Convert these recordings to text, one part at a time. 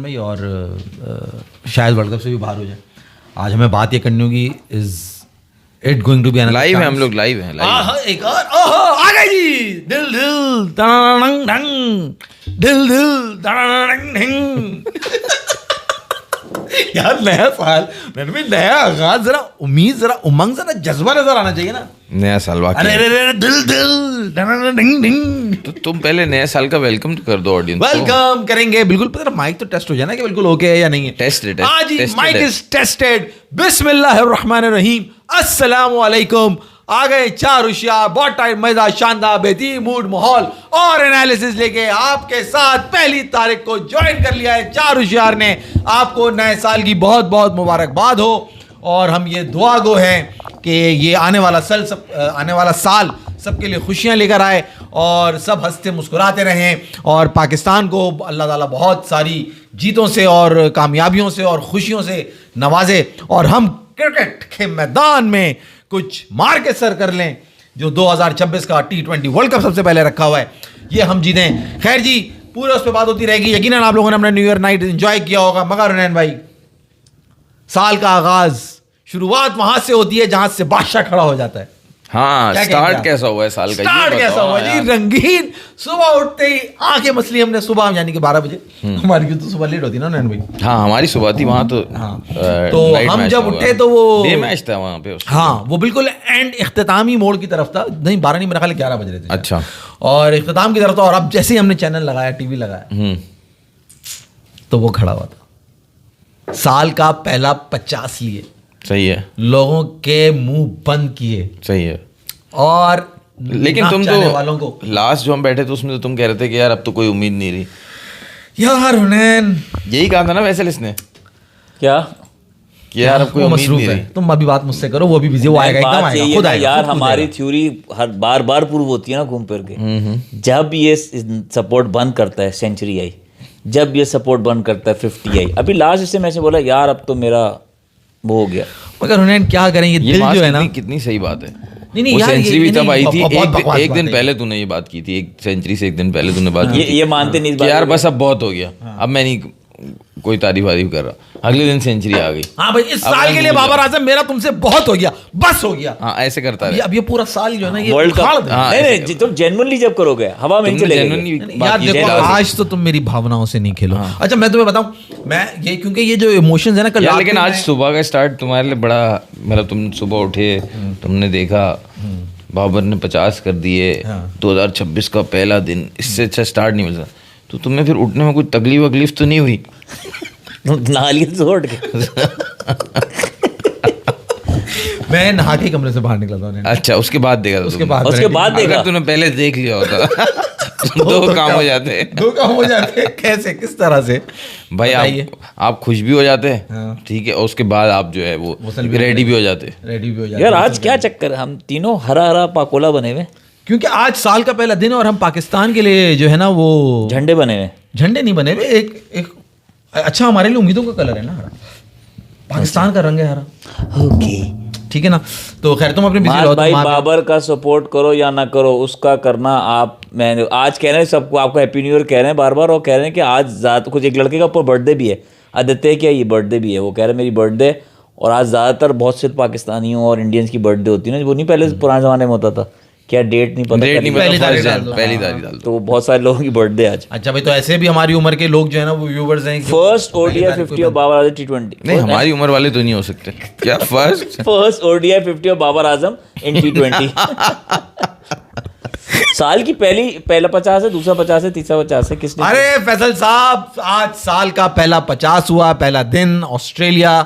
भाई और शायद वर्ल्ड कप से भी बाहर हो जाए। आज हमें बात ये करनी होगी, is it going to be live है, हम लोग लाइव हैं। एक और आ गए जी, दिल दिल दंग दंग, दिल दिल दंग दंग। यार नया साल, मैंने भी नया आगाज, जरा उम्मीद, जरा उमंग, जरा जज्बा नजर आना चाहिए ना। नया साल वाकई। अरे अरे दिल दिल दंग दंग दंग। तो तुम पहले नए साल का वेलकम तो कर दो ऑडियंस को। वेलकम करेंगे बिल्कुल, पर माइक तो टेस्ट हो जाए ना कि बिल्कुल ओके है या नहीं है। टेस्टेड है। हाँ जी, माइक इज टेस्टेड। बिस्मिल्लाहिर्रहमानिर्रहीम, अस्सलाम वालेकुम। आ गए चार होशियार, बहुत टाइम, मजेदार, शानदार, बेहतरीन मूड, माहौल और एनालिसिस लेके आपके साथ पहली तारीख को ज्वाइन कर लिया है चार होशियार ने। आपको नए साल की बहुत बहुत मुबारकबाद हो और हम ये दुआ गो हैं कि ये आने वाला साल सबके लिए खुशियां लेकर आए और सब हंसते मुस्कुराते रहें और पाकिस्तान को अल्लाह ताला बहुत सारी जीतों से और कामयाबियों से और खुशियों से नवाजे और हम क्रिकेट के मैदान में कुछ मार के सर कर लें। जो 2026 का T20 वर्ल्ड कप सबसे पहले रखा हुआ है, ये हम जीतें। खैर जी, पूरे उस पर बात होती रहेगी। यकीनन आप लोगों ने अपना न्यू ईयर नाइट एंजॉय किया होगा, मगर हुनैन भाई, साल का आगाज, शुरुआत वहां से होती है जहां से बादशाह खड़ा हो जाता है। हाँ, स्टार्ट कैसा हुआ है साल का? स्टार्ट कैसा हुआ जी? रंगीन। सुबह उठते ही आंखें मसली हमने, सुबह यानी कि 12 बजे, हमारी तो सुबह लेट होती ना नैन भाई। हाँ, हमारी सुबह थी वहाँ तो। हाँ, तो हम जब उठे तो वो डे मैच था वहाँ पे। हाँ, वो बिल्कुल एंड इख्तितामी मोड़ की तरफ था। नहीं, 12 नहीं, मेरा ख्याल 11 बज रहे थे। अच्छा। और इख्तिताम की तरफ था। और अब जैसे ही हमने चैनल लगाया, टीवी लगाया, तो वो खड़ा हुआ था। साल का पहला 50 लिए, सही है, लोगों के मुंह बंद किए। सही है। और लेकिन तुम तो वालों को लास्ट जो हम बैठे थे उसमें तो तुम कह रहे थे कि यार अब तो कोई उम्मीद नहीं रही। यार हुनैन, यही कहा था ना वैसे इसने, क्या कि यार अब कोई उम्मीद नहीं रही। तुम अभी बात मुझसे करो, वो भी बिजी, वो आएगा, एकदम आएगा, खुद आएगा। यार हमारी थ्योरी हर बार बार प्रूव होती है ना घूम फिर के। जब ये सपोर्ट बंद करता है सेंचुरी आई, जब ये सपोर्ट बंद करता है 50 आई। अभी लास्ट इससे मैंने बोला यार अब तो मेरा वो हो गया। मगर हुनैन क्या करें, ये दिल जो है ना, कितनी सही बात है। नहीं वो यार, सेंचुरी भी तब आई थी, एक दिन है। पहले तूने ये बात की थी, एक सेंचुरी से एक दिन पहले तूने बात की थी। ये मानते नहीं इस कि बात यार को। बस अब बहुत हो गया, अब मैं नहीं कोई तारीफ वारीफ कर रहा। अगले दिन सेंचुरी आ गई। हाँ भाई, इस साल के लिए बाबर आजम, मेरा तुमसे बहुत हो गया, बस हो गया। हाँ, ऐसे करता है। अब ये पूरा साल जो है ना, ये वर्ल्ड उखाड़ कप दे। नहीं, तुम जेन्युइनली जब करोगे हवा में ही चले गए। यार देखो, आज तो तुम मेरी भावनाओं से नहीं खेलो। अच्छा, मैं तुम्हें बताऊं, मैं ये, क्योंकि ये जो इमोशंस है ना कल, लेकिन आज सुबह का स्टार्ट तुम्हारे लिए बड़ा, मतलब तुम सुबह उठे, तुमने देखा बाबर ने 50 कर दिए, 2026 का पहला दिन, इससे अच्छा स्टार्ट नहीं मिलता। तो तुम्हें फिर उठने में कोई तकलीफ वकलीफ तो नहीं हुई? नाली जोड़ के मैं नहा के कमरे से बाहर निकला था। अच्छा, उसके बाद देखा था? उसके बाद देखा, तूने पहले देख लिया होता दो काम हो जाते। कैसे, किस तरह से भाई? आप खुश भी हो जाते हैं, ठीक है, और उसके बाद आप जो है वो रेडी भी हो जाते। यार आज क्या चक्कर, हम तीनों हरा हरा पाकोला बने हुए, क्योंकि आज साल का पहला दिन है और हम पाकिस्तान के लिए जो है ना वो झंडे बने हुए। झंडे नहीं बने हुए, एक अच्छा, हमारे लिए उम्मीदों का कलर है ना हरा, पाकिस्तान का रंग है हरा। ओके, ठीक है ना। तो खैर तुम अपने भाई बाबर का सपोर्ट करो या ना करो, उसका करना आप। मैं आज कह रहे हैं सबको, आपको हैप्पी न्यू ईयर कह रहे हैं बार बार, और कह रहे हैं कि आज ज़्यादा कुछ, एक लड़के का ऊपर बर्थडे भी है, आदित्य क्या, ये बर्थडे भी है, वो कह रहे हैं मेरी बर्थडे। और आज ज़्यादातर बहुत से पाकिस्तानियों और इंडियंस की बर्थडे होती है ना, वो नहीं पहले पुराने ज़माने में होता था, क्या डेट नहीं पता, पहली तारीख डाल दो। तो बहुत सारे लोगों की बर्थडे आज। अच्छा भाई, तो ऐसे भी हमारी उम्र के लोग जो है ना, वो व्यूवर्स हैं। फर्स्ट ODI 50 और बाबर आजम T20। नहीं, हमारी उम्र वाले तो नहीं हो सकते क्या? फर्स्ट ODI 50 और बाबर आजम इन T20। साल की पहला 50 है, दूसरा 50 है, तीसरा 50 है, किसने? अरे फैसल साहब, आज साल का पहला 50 हुआ, पहला दिन ऑस्ट्रेलिया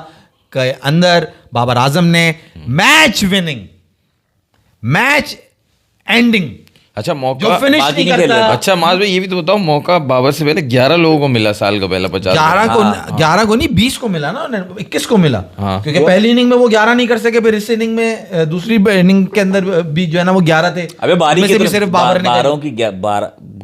के अंदर बाबर आजम ने मैच विनिंग, मैच एंडिंग, अच्छा मौका जो फिनिश नहीं करता। अच्छा माज भाई, ये भी तो बताओ, मौका बाबर से पहले 11 लोगों को मिला साल का पहला 50। 11 को नहीं, 20 को मिला ना, 21 को मिला। हाँ। क्योंकि पहली इनिंग में वो 11 नहीं कर सके, फिर इस इनिंग में, दूसरी इनिंग के अंदर भी जो है ना वो 11 थे। अबे बारी में से भी सिर्फ बाबर ने 12 की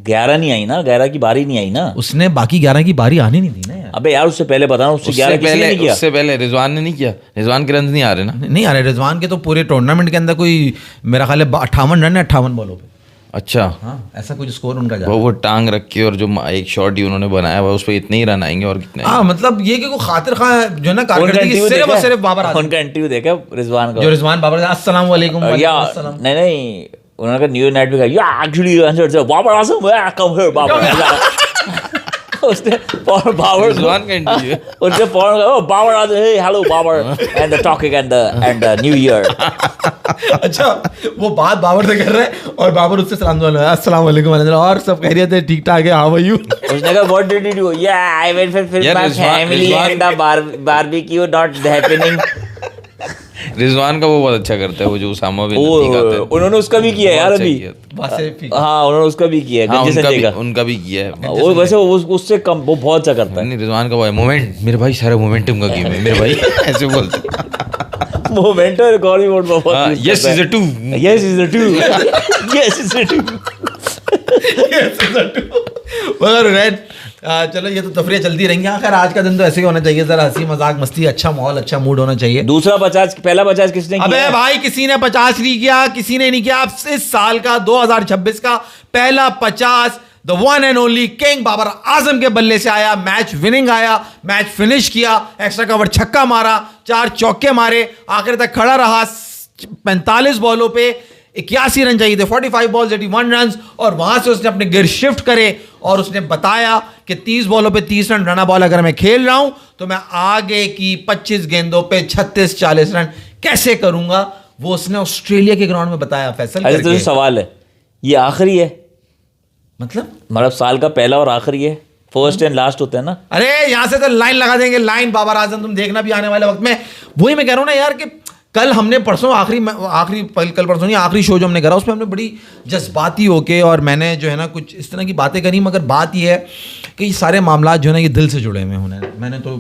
11 नहीं आई ना, 11 की बारी नहीं आई ना, उसने बाकी 11 की बारी आनी नहीं दी ना यार। अबे यार उससे पहले बताना, उससे 11 किसने नहीं किया? उससे पहले रिजवान ने नहीं किया, रिजवान के रन नहीं आ रहे ना। नहीं आ रहे रिजवान के, तो पूरे टूर्नामेंट के अंदर कोई मेरा ख्याल है 58 रन है 58 बॉलों पे। अच्छा, हाँ, ऐसा कुछ स्कोर उनका जा रहा वो टांग रख के और जो एक शॉट ही उन्होंने बनाया हुआ उस पर इतने ही रन आएंगे और कितने है। हाँ, मतलब ये कि वो खातिर खां जो है ना कारकर्दगी सिर्फ और सिर्फ बाबर आजम। उनका इंटरव्यू देखा रिजवान का, जो रिजवान बाबर, अस्सलाम वालेकुम या नहीं उन्होंने कहा न्यू नाइट पे कहा या actually answer Babar Azam come here Babar उसने बाबर रिजवान का इंटरव्यू उसने Babar Azam hey hello Babar and the talking and the new year. अच्छा, वो बात बाबर से कर रहे हैं और बाबर उससे सलाम दुआ है, अस्सलाम वालेकुम और सब कह रहे थे ठीक ठाक है, हाउ आर यू? उसने कहा what did you do? Yeah I went for my family and the barbecue not happening. Rizwan का वो बहुत अच्छा करता है, वो जो उसामा बिन लादेन दिखाता है। उन्होंने उसका भी किया है यार अभी। हाँ, उन्होंने उसका भी किया है, हाँ, गंजे संजय का उनका भी किया है। वो वैसे उससे कम वो बहुत अच्छा करता है। नहीं, रिजवान का वो है मोमेंट, मेरे भाई सारा मोमेंटम का गेम है मेरे भाई ऐसे बोलते मोमेंट और एक और भी वर्ड बहुत yes is a two, yes is a two, yes is a two. मगर रेड चलो ये तो तफरियाँ चलती रहेंगी। आखिर आज का दिन तो ऐसे ही होना चाहिए, जरा हंसी मजाक मस्ती, अच्छा माहौल, अच्छा मूड होना चाहिए। दूसरा 50, पहला 50 किसने किया? अबे भाई किसी ने 50 नहीं किया, किसी ने नहीं किया। अब इस साल का 2026 का पहला 50 the one and only king Babar Azam के बल्ले से आया। मैच विनिंग आया, मैच फिनिश किया, एक्स्ट्रा कवर छक्का मारा, 4 चौके मारे, आखिर तक खड़ा रहा। 45 बॉलों पे 81 रन चाहिए थे, 45 बॉल्स 81 रन, और वहां से उसने अपने गियर शिफ्ट करे और उसने बताया कि 30 बॉलों पे 30 रन रना बॉल अगर मैं खेल रहा हूं तो मैं आगे की 25 गेंदों पे 36-40 रन कैसे करूंगा। वो उसने ऑस्ट्रेलिया के ग्राउंड में बताया फैसल करके। तो सवाल है, ये आखिरी है मतलब साल का पहला और आखिरी है, फर्स्ट एंड लास्ट होता है ना। अरे यहां से तो लाइन लगा देंगे, लाइन बाबर आजम तुम देखना भी आने वाले वक्त में। वही मैं कह रहा हूं ना यार कि कल हमने परसों कल परसों नहीं आखिरी शो जो हमने करा उसमें हमने बड़ी जज्बाती होके और मैंने जो है ना कुछ इस तरह की बातें करी, मगर बात ये है कि ये सारे मामला जो है ना ये दिल से जुड़े हुए होने। मैंने तो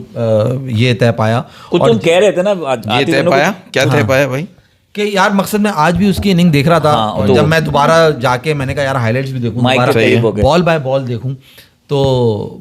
ये तय पाया। कुछ तुम कह रहे थे ना, ये तय पाया क्या तय पाया भाई कि यार मकसद में आज भी उसकी इनिंग देख रहा था। हाँ, तो जब मैं दोबारा जाके मैंने कहा यार हाईलाइट्स भी देखूं, बॉल बाय बॉल देखूं, तो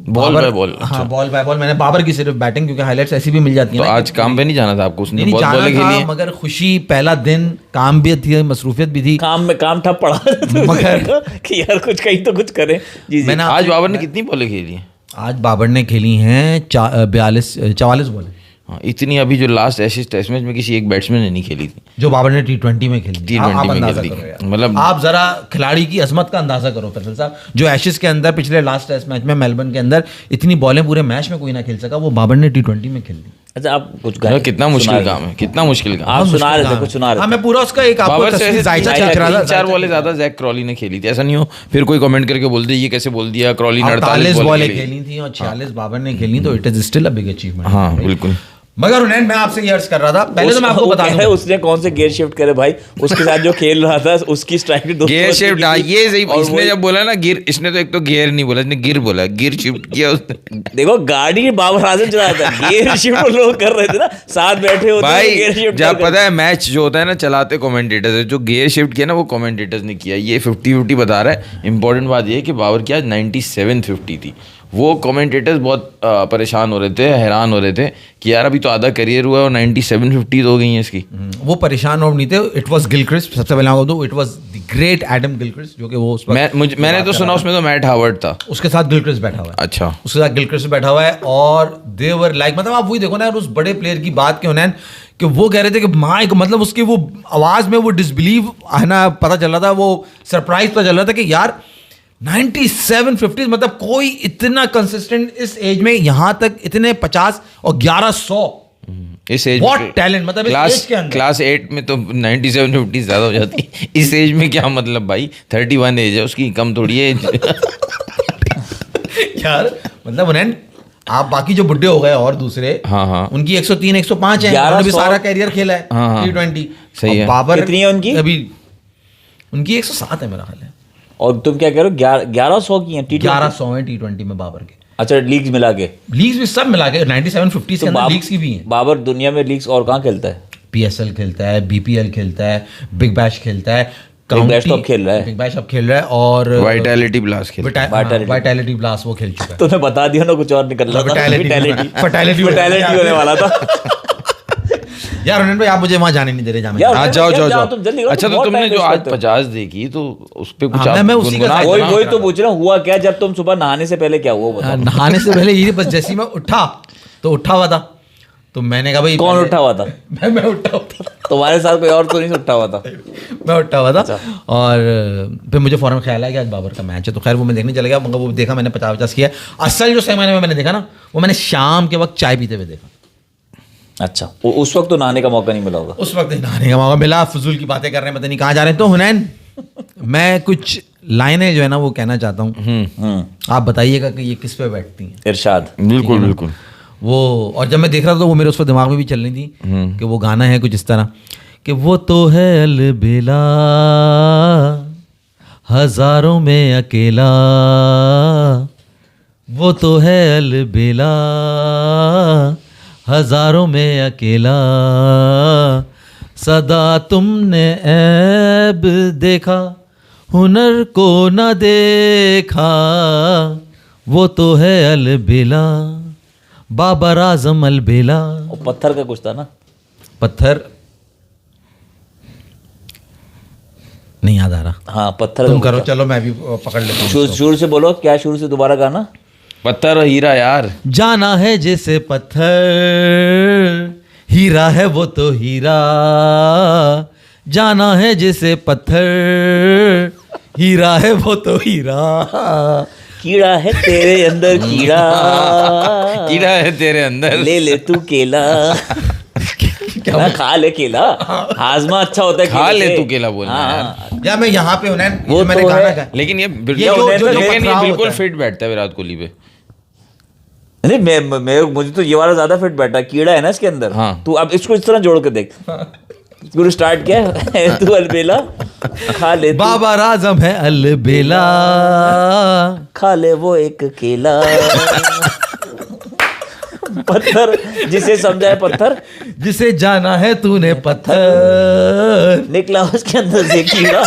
बॉल बाय बॉल, हाँ बॉल बाय बॉल मैंने बाबर की सिर्फ बैटिंग, क्योंकि हाईलाइट्स ऐसी भी मिल जाती है। तो आज काम पे नहीं जाना था आपको? उसने नहीं बहुत जाना बॉलें खेली हैं, मगर खुशी पहला दिन, काम भी थी, मसरूफियत भी थी, काम में काम ठप पड़ा मगर कि यार कुछ कहीं तो कुछ करें। जी मैंने आज बाबर ने कितनी बॉलें खेली हैं? आज बाबर ने खेली हैं 44 बॉल, हाँ, इतनी अभी जो लास्ट एशेज टेस्ट मैच में किसी एक बैट्समैन ने नहीं खेली थी, जो बाबर ने T20 में खेली। T20 में अंदाजा खेली। करो यार, मतलब आप जरा खिलाड़ी की अजमत का अंदाजा करो फैसल साहब। जो एशेज के अंदर पिछले लास्ट टेस्ट मैच में मेलबर्न के अंदर इतनी बॉलें पूरे मैच में कोई ना खेल सका, वो बाबर ने T20 में खेल दी। अच्छा, आप कुछ कितना मुश्किल काम है, कितना मुश्किल काम। आप सुना रहे थे, कुछ सुना रहे हाँ, मैं पूरा उसका एक आपको बाबर से तस्वीर जायजा खींच रहा था। 4 बॉलें ज्यादा जैक क्रॉली ने खेली थी, ऐसा नहीं हो फिर कोई कमेंट करके बोल दे ये कैसे बोल दिया, क्रॉली ने 48 बॉलें खेली थी और 46 बाबर ने खेली, तो it is still a big achievement. हाँ बिल्कुल। मगर उन्हें मैं आपसे ये अर्ज कर रहा था, पहले तो मैं आपको बता दूं उसने कौन से गियर शिफ्ट करे भाई, उसके साथ जो खेल रहा था उसकी स्ट्राइक गियर शिफ्ट, ये सही। इसने जब बोला ना गियर, इसने तो एक तो गियर नहीं बोला, इसने गिर बोला, गियर शिफ्ट किया उसने। देखो गाड़ी बाबर आजम चला था, गियर शिफ्ट लोग कर रहे थे ना, साथ बैठे होते भाई गियर शिफ्ट। जब पता है मैच जो होता है ना चलाते कमेंटेटर्स है, जो गियर शिफ्ट किया ना वो कमेंटेटर्स ने किया। ये 50-50 बता रहा है। इंपॉर्टेंट बात ये है कि बाबर की आज 97-50 थी। वो कमेंटेटर्स बहुत परेशान हो रहे थे, हैरान हो रहे थे कि यार अभी तो आधा करियर हुआ है और 97-50 हो गई हैं इसकी। वो परेशान और नहीं थे। इट वाज गिलक्रिस्ट, सबसे पहले आपको दो, it was the great Adam Gilchrist, जो कि वो उस मैंने तो सुना उसमें तो मैट हावर्ड था, उसके साथ गिलक्रिस्ट बैठा हुआ है। अच्छा, उसके साथ गिलक्रिस्ट बैठा हुआ है और देवर लाइक, मतलब आप वही देखो ना यार, उस बड़े प्लेयर की बात क्यों ना कि वो कह रहे थे कि माइक, मतलब उसकी वो आवाज में वो डिसबिलीव है ना, पता चल रहा था, वो सरप्राइज पता चल रहा था कि यार 97-50, मतलब कोई इतना कंसिस्टेंट इस एज में, यहां तक इतने 50 और 1100 इस एज व्हाट टैलेंट, मतलब इस एज के अंदर। क्लास 8 में तो 97-50 ज्यादा हो जाती। इस एज में क्या मतलब भाई, 31 एज है उसकी, कम थोड़ी है यार। मतलब उन्हें आप बाकी जो बुड्ढे हो गए और दूसरे, हाँ उनकी 103-105 है, उन्होंने भी सारा कैरियर खेला है T20। सही है। बाबर कितनी है उनकी? अभी उनकी 107 है मेरा ख्याल है। और तुम क्या कह रहे हो, 1100 की हैं T20? 1100 है T20 में बाबर के। अच्छा, लीग्स मिला के? लीग्स भी सब मिला के 97-50 से अंदर लीग्स की भी हैं। बाबर दुनिया में लीग्स और कहाँ खेलता है? PSL खेलता है, BPL खेलता है, बिग बैश खेलता है, बिग बैश तो अब खेल रहा है, बिग बैश अब खेल रहा है, और वाइटैलिटी ब्लास्ट खेल, वाइटैलिटी ब्लास्ट वो खेल चुका है। तुमने बता दिया ना, कुछ और निकल रहा था, फैटेलिटी होने वाला था। यार हुनैन भाई आप मुझे वहां जाने नहीं दे रहे, यार, जाओ हाँ, जाओ जाओ जाओ। तुम जल्दी करो, अच्छा तुम तो बहुत तुमने time जो waste आज करते हो। 50 देखी तो उस पे कुछ हाँ, आप मैं उसी का गुनगुना साथ- दो ना। वही तो पूछ रहा हूँ, हुआ क्या जब तुम सुबह नहाने से पहले क्या हुआ वो बताओ। नहाने से पहले ये बस जैसे ही मैं उठा तो उठा हुआ था, तो मैंने कहा भाई कौन उठा हुआ था? मैं उठा हुआ था। तुम्हारे साथ कोई और तो नहीं उठा हुआ था? मैं उठा हुआ था और फिर मुझे फौरन ख्याल आया कि आज बाबर का मैच है, तो खैर वो मैं देखने चला गया, मगर वो देखा मैंने 50-50 किया। असल जो सेमीफाइनल में मैंने देखा ना, वो मैंने शाम के वक्त चाय पीते हुए देखा। अच्छा, उस वक्त तो नहाने का मौका नहीं मिला होगा। उस वक्त नहाने का मौका मिला, फजूल की बातें कर रहे हैं, पता नहीं कहाँ जा रहे हैं। तो हुनैन मैं कुछ लाइनें जो है ना वो कहना चाहता हूँ, आप बताइएगा कि ये किस पे बैठती हैं। इरशाद। बिल्कुल बिल्कुल। वो और जब मैं देख रहा था तो वो मेरे उस पर दिमाग में भी चल रही थी कि वो गाना है कुछ इस तरह कि वो तो है अलबेला हजारों में अकेला, वो तो है अलबेला हजारों में अकेला, सदा तुमने ऐब देखा हुनर को न देखा, वो तो है अलबेला बाबर आजम अलबेला। वो पत्थर का कुछ था ना? पत्थर नहीं याद आ रहा, हाँ पत्थर तुम का करो, कुछ चलो मैं भी पकड़ लेता था। हूँ। शुरू से बोलो, क्या शुरू से दोबारा गाना? पत्थर और हीरा यार। जाना है जैसे पत्थर, हीरा है वो तो हीरा, जाना है जैसे पत्थर, हीरा है वो तो हीरा। कीड़ा है तेरे अंदर कीड़ा, कीड़ा है तेरे अंदर। ले ले तू केला। क्या खा ले केला, हाजमा अच्छा होता है खा केले ले से। तू केला बोलना हाँ। या मैं यहाँ पे हुनैन वो वो मैंने तो गाना है। गाया। लेकिन ये ये जो लेकिन ये पथराव बिल्कुल होता है। फिट बैठता है विराट कोहली पे। नहीं मैं मुझे तो ये वाला ज्यादा फिट बैठा, कीड़ा है ना इसके अंदर। हाँ। तू अब इसको इस तरह जोड़ के देख। गुरु स्टार्ट किया तू अलबेला खा ले तू, बाबर आजम है अलबेला, खा ले वो एक केला। पत्थर जिसे समझाए पत्थर, जिसे जाना है तूने पत्थर, निकला उसके अंदर से कीड़ा।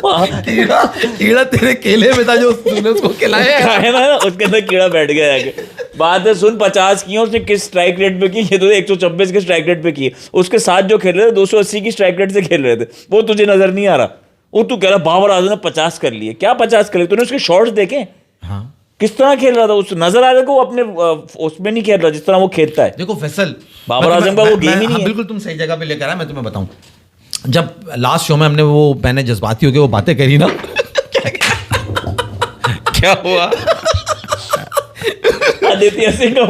कीड़ा कीड़ा तेरे केले में था जो तूने उसको खिलाया। है ना, उसके अंदर कीड़ा बैठ गया जाके। बात है सुन, 50 की उसने किस स्ट्राइक रेट पे की, ये तो 126 के स्ट्राइक रेट पे की। उसके साथ जो खेल रहे थे 280 की स्ट्राइक रेट से खेल रहे थे, वो तुझे नजर नहीं आ रहा। वो तू कह रहा बाबर आजम ने 50 कर लिए, क्या 50 कर लिए? तूने उसके शॉट्स देखे? हाँ किस तरह खेल रहा था? उस नजर आ रहा है कि वो अपने उसमें नहीं खेल रहा जिस तरह वो खेलता है। देखो फैसल, बाबर आजम का वो गेम ही नहीं है। बिल्कुल तुम सही जगह पे लेकर आया। मैं तुम्हें बताऊं, जब लास्ट शो में हमने मैंने जज्बाती होकर वो बातें करी ना, क्या हुआ? आदित्य सिंह का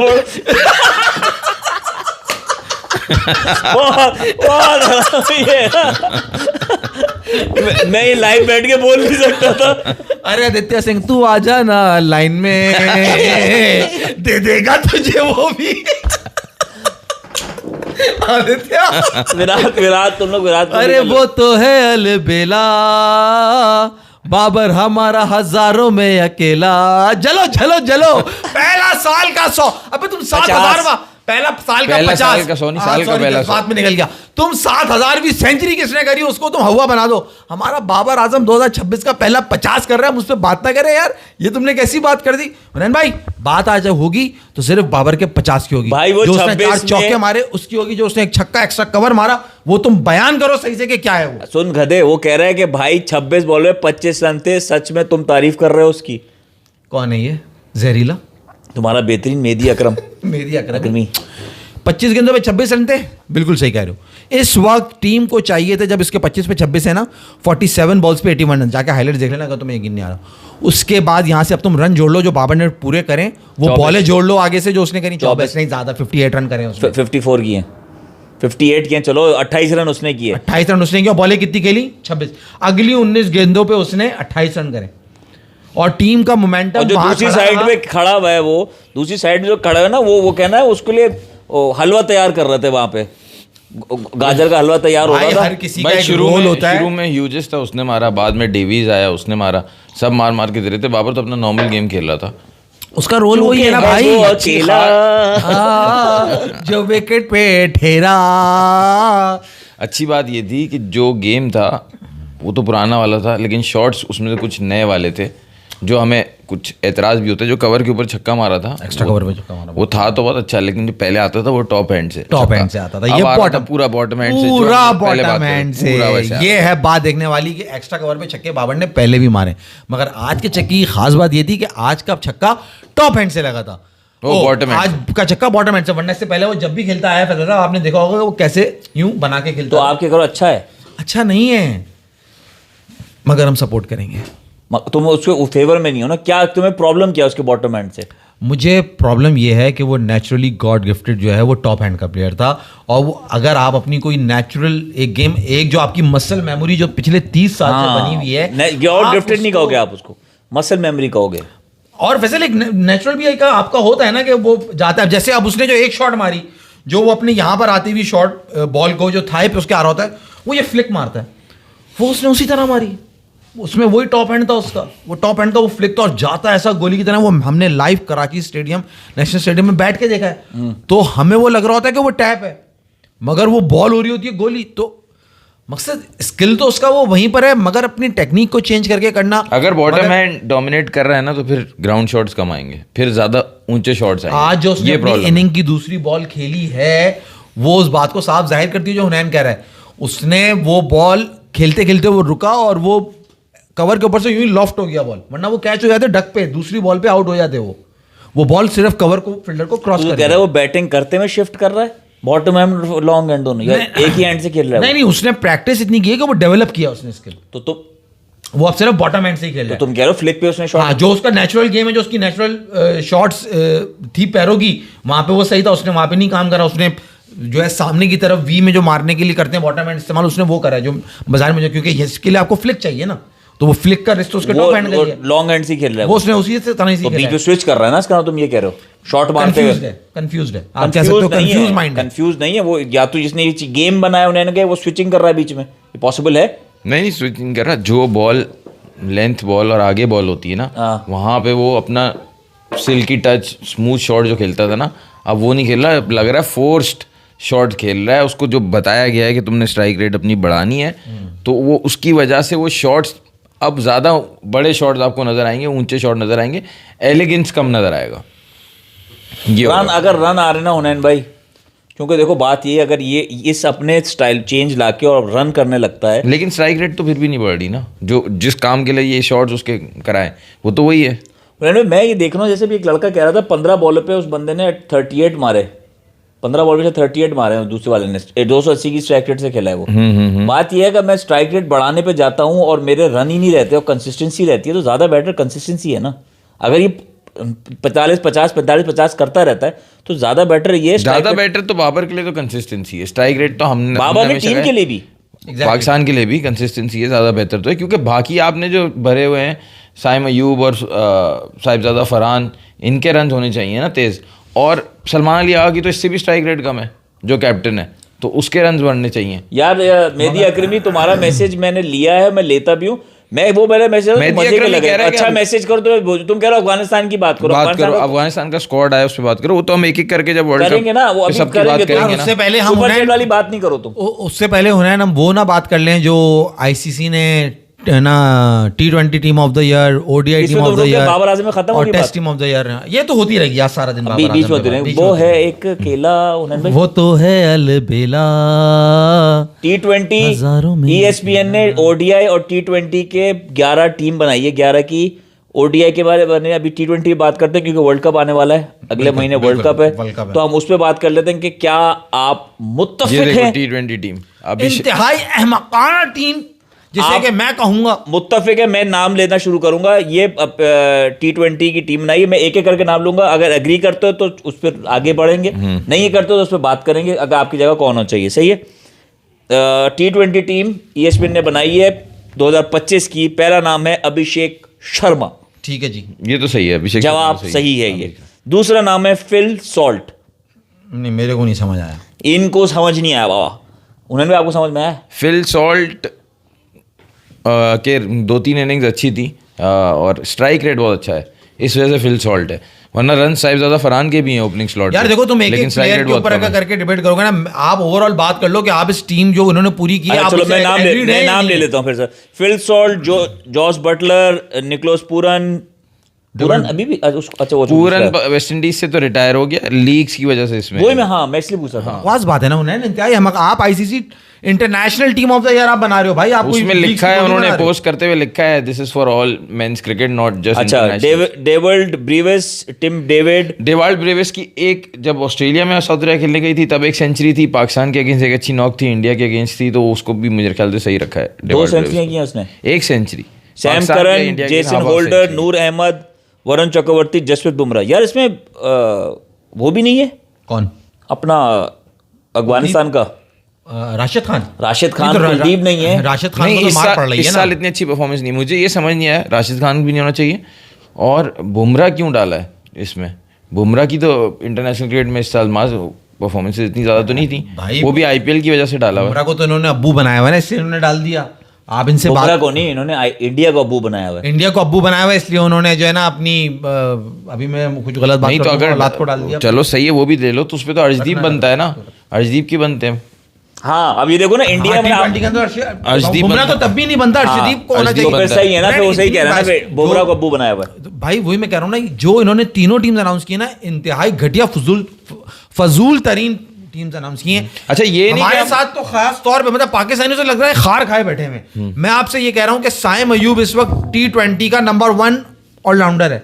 मैं ये लाइव बैठ के बोल नहीं सकता था। अरे आदित्य सिंह तू आ जा ना लाइन में, दे देगा तुझे वो भी। आदित्य विराट तुम लोग विराट अरे वो तो है अलबेला, बाबर हमारा हजारों में अकेला। चलो चलो चलो, पहला साल का 100, अबे तुम 7,000 पहला साल का 50, साल का 100 नहीं, साल का पहला 100 साथ में निकल गया। तुम 7,000वीं सेंचुरी किसने करी उसको तुम हवा बना दो। हमारा बाबर आजम 2026 का पहला 50 कर रहा है, मुझ पे बात ना करे यार, ये तुमने कैसी बात कर दी। हुनैन भाई बात आज होगी तो सिर्फ बाबर के 50 की होगी भाई, वो जो उसने 4 26 चौके में- मारे उसकी होगी, जो उसने एक छक्का एक्स्ट्रा कवर मारा वो तुम बयान करो सही से कि क्या है वो। सुन गधे, वो कह रहा है कि भाई 26 बॉल में 25 रन थे। सच में तुम तारीफ कर रहे हो उसकी? कौन है ये जहरीला? तुम्हारा बेहतरीन मेहदी अकरम मेरी अकरम अकरमी। 25 गेंदों पे 26 रन थे, बिल्कुल सही कह रहे हो। इस वक्त टीम को चाहिए थे, जब इसके 25 पे 26 है ना, 47 बॉल्स पे 81 रन, जाके हाईलाइट देख लेना अगर तुम्हें यकीन नहीं आ रहा। उसके बाद यहाँ से अब तुम रन जोड़ लो जो बाबर ने पूरे करें, वो 24 बॉलें जोड़ लो आगे से जो उसने करी, 24 नहीं ज़्यादा, 58 रन करें उसने। 54 किए, 58 किए, चलो 28 रन उसने किए। 28 रन उसने किया, बॉलें कितनी खेली? 26। अगली 19 गेंदों पे उसने 28 रन करे और टीम का और मोमेंटम जो दूसरी साइड पे खड़ा हुआ है, वो दूसरी साइड जो खड़ा है ना, वो कहना है उसके लिए हलवा तैयार कर रहे थे वहां पे, गाजर का हलवा तैयार हो रहा था। हर किसी का भाई एक शुरू रोल में होता है। शुरू में ह्यूजेस था, उसने मारा, बाद में डेविस आया, उसने मारा, सब मार मार के दे रहे थे। बाबर तो अपना नॉर्मल गेम खेल रहा था। उसका रोल वही है ना भाई, वो अकेला। जो विकेट पे ठेरा। अच्छी बात ये थी कि जो गेम था वो तो पुराना वाला था, लेकिन शॉट्स उसमें से कुछ नए वाले थे जो हमें कुछ एतराज भी होते हैं। जो कवर के ऊपर छक्का मारा था, एक्स्ट्रा कवर पे छक्का मारा, वो था तो बहुत अच्छा, लेकिन जो पहले आता था वो टॉप हैंड से, टॉप हैंड से आता था। अब ये आ रहा था बॉटम, पूरा बॉटम हैंड से, जो पूरा हम पहले बात बॉटम कर रहे हैंड थे, से। पूरा वैसे ये है बात देखने वाली कि एक्स्ट्रा कवर पे छक्के बाबर ने पहले भी मारे, मगर आज के छक्के की खास बात ये थी कि आज का छक्का टॉप हैंड से लगा था, वो बॉटम हैंड आज का छक्का बॉटम हैंड से। वरना इससे पहले वो जब भी खेलता आया फेडरर, आपने देखा होगा वो कैसे यूं बना के खेलता। तो आपके करो अच्छा है, अच्छा नहीं है, मगर हम सपोर्ट करेंगे। तुम उसके फेवर में नहीं हो ना, क्या तुम्हें प्रॉब्लम क्या है उसके बॉटम हैंड से? मुझे प्रॉब्लम यह है कि वो नेचुरली गॉड गिफ्टेड जो है वो टॉप हैंड का प्लेयर था, और वो अगर आप अपनी कोई नेचुरल एक गेम, एक जो आपकी मसल मेमोरी जो पिछले 30 साल से बनी हुई है, गॉड गिफ्टेड नहीं कहोगे आप उसको, मसल मेमोरी कहोगे। और वैसे एक नेचुरल भी एक आपका होता है ना कि वो जाता है, जैसे अब उसने जो एक शॉट मारी, जो वो अपने यहाँ पर आती हुई शॉट बॉल को जो थाई पे उसके आ रहा होता है, वो ये फ्लिक मारता है, वो उसने उसी तरह मारी, उसमें वही टॉप हैंड था उसका, वो टॉप हैंड था, वो फ्लिक था और जाता है ऐसा गोली की तरह। वो हमने live Karachi stadium, national stadium में बैठ के देखा है, तो हमें वो लग रहा होता है कि वो टैप है, मगर वो बॉल हो रही होती है गोली। तो मकसद स्किल तो उसका वो वहीं पर है, मगर अपनी टेक्निक को चेंज करके करना। अगर बॉटम हैंड डोमिनेट कर रहा है ना, तो फिर ग्राउंड शॉट्स कम आएंगे, फिर ज्यादा ऊंचे शॉट्स आएंगे। आज जो उसने अपनी इनिंग की दूसरी बॉल खेली है, वो उस बात को साफ जाहिर करती है जो हुनैन कह रहा है। उसने वो बॉल खेलते खेलते वो रुका और वो कवर के ऊपर से यूं ही लॉफ्ट हो गया बॉल, वरना वो कैच हो जाते डक पे, दूसरी बॉल पे आउट हो जाते। वो बॉल सिर्फ कवर को, फील्डर को क्रॉस कर कह रहा है वो बैटिंग करते में शिफ्ट कर रहा है, बॉटम हैंड लॉन्ग हैंड दोनों, या एक ही हैंड से खेल रहा है? नहीं, उसने प्रैक्टिस इतनी की है कि वो डेवलप किया उसने स्किल, तो वो अब सिर्फ बॉटम हैंड से ही खेल रहा है। तुम कह रहे हो फ्लिक पे उसने शॉट, हाँ, जो उसका नेचुरल गेम है, जो उसकी नेचुरल शॉट्स थी पैरों की, वहां पे वो सही था, उसने वहां पे नहीं काम करा। उसने जो है सामने की तरफ वी में जो मारने के लिए करते हैं बॉटम हैंड इस्तेमाल, उसने वो करा है जो बाजार में, क्योंकि इसके लिए आपको फ्लिक चाहिए ना, तो वो फ्लिक का रिस्ट उसके टॉप हैंड का है, लॉन्ग हैंड से खेल रहा है वो उसने उसी से तरह से तो बीच में स्विच कर रहा है ना, इसका तुम ये कह रहे हो शॉट मारते हुए कंफ्यूज्ड है, आप कह सकते हो कंफ्यूज माइंड है। कंफ्यूज नहीं है वो, या तो जिसने ये गेम बनाया उन्होंने कहा वो स्विचिंग कर रहा है बीच में, ये पॉसिबल है? नहीं स्विचिंग कर रहा, जो बॉल लेंथ बॉल और आगे बॉल होती है ना, वहां पे वो अपना सिल्की टच स्मूथ शॉट जो खेलता था ना, अब वो नहीं खेल रहा, लग रहा है फोर्स्ड शॉट खेल रहा है। उसको जो बताया गया है कि तुमने स्ट्राइक रेट अपनी बढ़ानी है, तो वो उसकी वजह से वो शॉट्स अब ज़्यादा बड़े शॉट्स आपको नजर आएंगे, ऊंचे शॉट नजर आएंगे, एलिगेंस कम नजर आएगा। ये रन अगर रन आ रहे ना हुनैन भाई, क्योंकि देखो बात ये, अगर ये इस अपने स्टाइल चेंज लाके और रन करने लगता है, लेकिन स्ट्राइक रेट तो फिर भी नहीं बढ़ रही ना, जो जिस काम के लिए ये शॉट्स उसके कराए वो तो वही है। हुनैन भाई मैं ये देख रहा हूँ, जैसे भी एक लड़का कह रहा था 15 बॉल पे उस बंदे ने 38 मारे, 15 बॉल पे 38 मारे हैं, दूसरे वाले ने 280 की स्ट्राइक रेट से खेला है वो। बात यह है कि मैं स्ट्राइक रेट बढ़ाने पे जाता हूँ और मेरे रन ही नहीं रहते और कंसिस्टेंसी रहती है, तो ज़्यादा बेटर कंसिस्टेंसी है ना। अगर ये 45-50 करता रहता है तो ज़्यादा बेटर ये, ज़्यादा बेटर तो बाबर के लिए तो कंसिस्टेंसी है, स्ट्राइक रेट तो हमने बाबर ने टीम के लिए भी, पाकिस्तान के लिए भी कंसिस्टेंसी है, ज़्यादा बेहतर तो है, क्योंकि बाकी आपने जो भरे हुए हैं साइम अयूब और साहिबजादा फरहान, इनके रन होने चाहिए ना तेज़, और सलमान अली आगा की तो इससे भी स्ट्राइक रेट कम है जो कैप्टन है, तो उसके रन बढ़ने चाहिए। यार मेहदी अकरमी तुम्हारा मैसेज मैंने लिया है, मैं लेता भी हूँ, मैं वो मेरा मैसेज मजे के लगे, अच्छा मैसेज करो तो तुम कह रहे हो अफगानिस्तान की बात करो, अफगानिस्तान का स्क्वाड आया उस पर बात करो, वो तो हम एक एक करके जब वर्ल्ड करेंगे ना, वो अभी सबकी बात करेंगे ना, उससे पहले हम सुपर वाली बात नहीं करो तुम, उससे पहले हुनैन हम वो ना बात कर लें जो आईसीसी ने ना T20 team of the year, ODI team of the year, Babar Azam में खत्म हो और गई test team of the year, ये तो होती रहेगी यार सारा दिन बाबर बीच में वो है एक केला हुनैन भाई, वो तो है अलबेला। T20 ESPN ने ODI और T20 के 11 टीम बनाई है, 11 की ODI के बारे में अभी T20 की बात करते हैं क्योंकि वर्ल्ड कप आने वाला है, अगले महीने वर्ल्ड कप है, तो हम उस पर बात कर लेते हैं कि क्या आप मुत्तफिक हैं T20 टीम इंतहाई अहमकाना टीम जिसे कि मैं कहूंगा मुत्तफिक है, मैं नाम लेना शुरू करूंगा, ये T20 की टीम बनाई है, मैं एक एक करके नाम लूंगा, अगर एग्री करते हो तो उस पर आगे बढ़ेंगे, नहीं करते हो तो उस पर बात करेंगे, अगर आपकी जगह कौन होना चाहिए, सही है। T20 टीम ESPN ने बनाई है 2025 की, पहला नाम है अभिषेक शर्मा, ठीक है जी, ये तो सही है, अभिषेक जवाब सही है ये। दूसरा नाम है फिल सॉल्ट, नहीं मेरे को नहीं समझ आया, इनको समझ नहीं आया बाबा, उन्होंने भी आपको समझ में आया? फिल सॉल्ट के 2-3 इनिंग्स अच्छी थी और स्ट्राइक रेट बहुत अच्छा है, इस वजह से फिल सॉल्ट है, वरना रन साहिबजादा फरहान के भी हैं ओपनिंग स्लॉट। यार देखो तुम एक एक प्लेयर के ऊपर अगर करके डिबेट करोगे ना, आप ओवरऑल बात कर लो कि आप इस टीम जो उन्होंने पूरी की है, चलो मैं नाम ले लेता हूं फिर sir, Phil Salt, Jos Buttler, Nicholas Pooran, Pooran अभी भी अच्छा वो पूरन वेस्ट इंडीज से तो रिटायर हो गया लीग्स की वजह से इसमें। वही मैं हाँ मैं इसलिए पूछा था। बकवास बात है ना उन्हें इंतहाई। हम आप ICC international team of the year आप बना रहे हो भाई, आप उसमें लिखा है, उन्होंने पोस्ट करते हुए लिखा है this is for all men's cricket not just अच्छा David Brevis, Tim David. Dewald Brevis की एक जब ऑस्ट्रेलिया में साउथ अफ्रीका खेलने गई थी तब एक सेंचुरी थी, पाकिस्तान के अगेंस्ट एक अच्छी नॉक थी, इंडिया के अगेंस्ट थी, तो उसको भी मुझे ख्याल से सही रखा है। 2 सेंचुरियां की हैं उसने। एक century. Sam Curran, Jason Holder, Noor Ahmad, Varun Chakravarthy, Jasprit Bumrah. यार इसमें वो भी नहीं है कौन अपना अफगानिस्तान का राशिद खान। राशिद खान, तो कुलदीप नहीं है। राशिद खान नहीं, को तो मार पड़ रही है इस ना। साल इतनी अच्छी परफॉर्मेंस नहीं, मुझे ये समझ नहीं आया राशिद खान भी नहीं होना चाहिए और बुमराह क्यों डाला है इसमें। बुमराह की तो इंटरनेशनल क्रिकेट में इस साल मास परफॉर्मेंसेज इतनी ज़्यादा तो नहीं थी भाई, वो भी आईपीएल की वजह से डाला हुआ है। बुमराह को तो इन्होंने अब्बू बनाया हुआ है ना, इसलिए इन्होंने डाल दिया। आप इनसे बुमराह बात, को नहीं, इन्होंने इंडिया को अब्बू बनाया हुआ है। इंडिया को अब्बू बनाया हुआ है इसलिए उन्होंने जो है ना अपनी अभी मैं कुछ गलत बात नहीं तो कर रहा हूँ, अगर औलाद को डाल दिया। चलो सही है वो भी ले लो, तो उस पर तो अर्शदीप बनता है ना, अर्शदीप की बनते हैं। हाँ अब ये देखो ना इंडिया में T20 के अंदर अर्शदीप बुमराह तो बनता तब भी नहीं बनता, अर्शदीप को होना अर्शदीप चाहिए। तो फिर सही है ना, फिर वो सही कह रहा है ना, फिर बुमराह को अब्बू बनाया हुआ है। तो भाई वही मैं कह रहा हूँ ना, जो इन्होंने तीनों टीम्स अनाउंस की ना, इंतहाई घटिया फजूल तरीन टीम्स अनाउंस की हैं। अच्छा ये नहीं हमारे कि साथ तो खास तौर पे मतलब पाकिस्तानियों से लग रहा है खार खाए बैठे हुए। मैं आपसे ये कह रहा हूँ कि साइम अयूब इस वक्त T20 का नंबर 1 ऑलराउंडर है,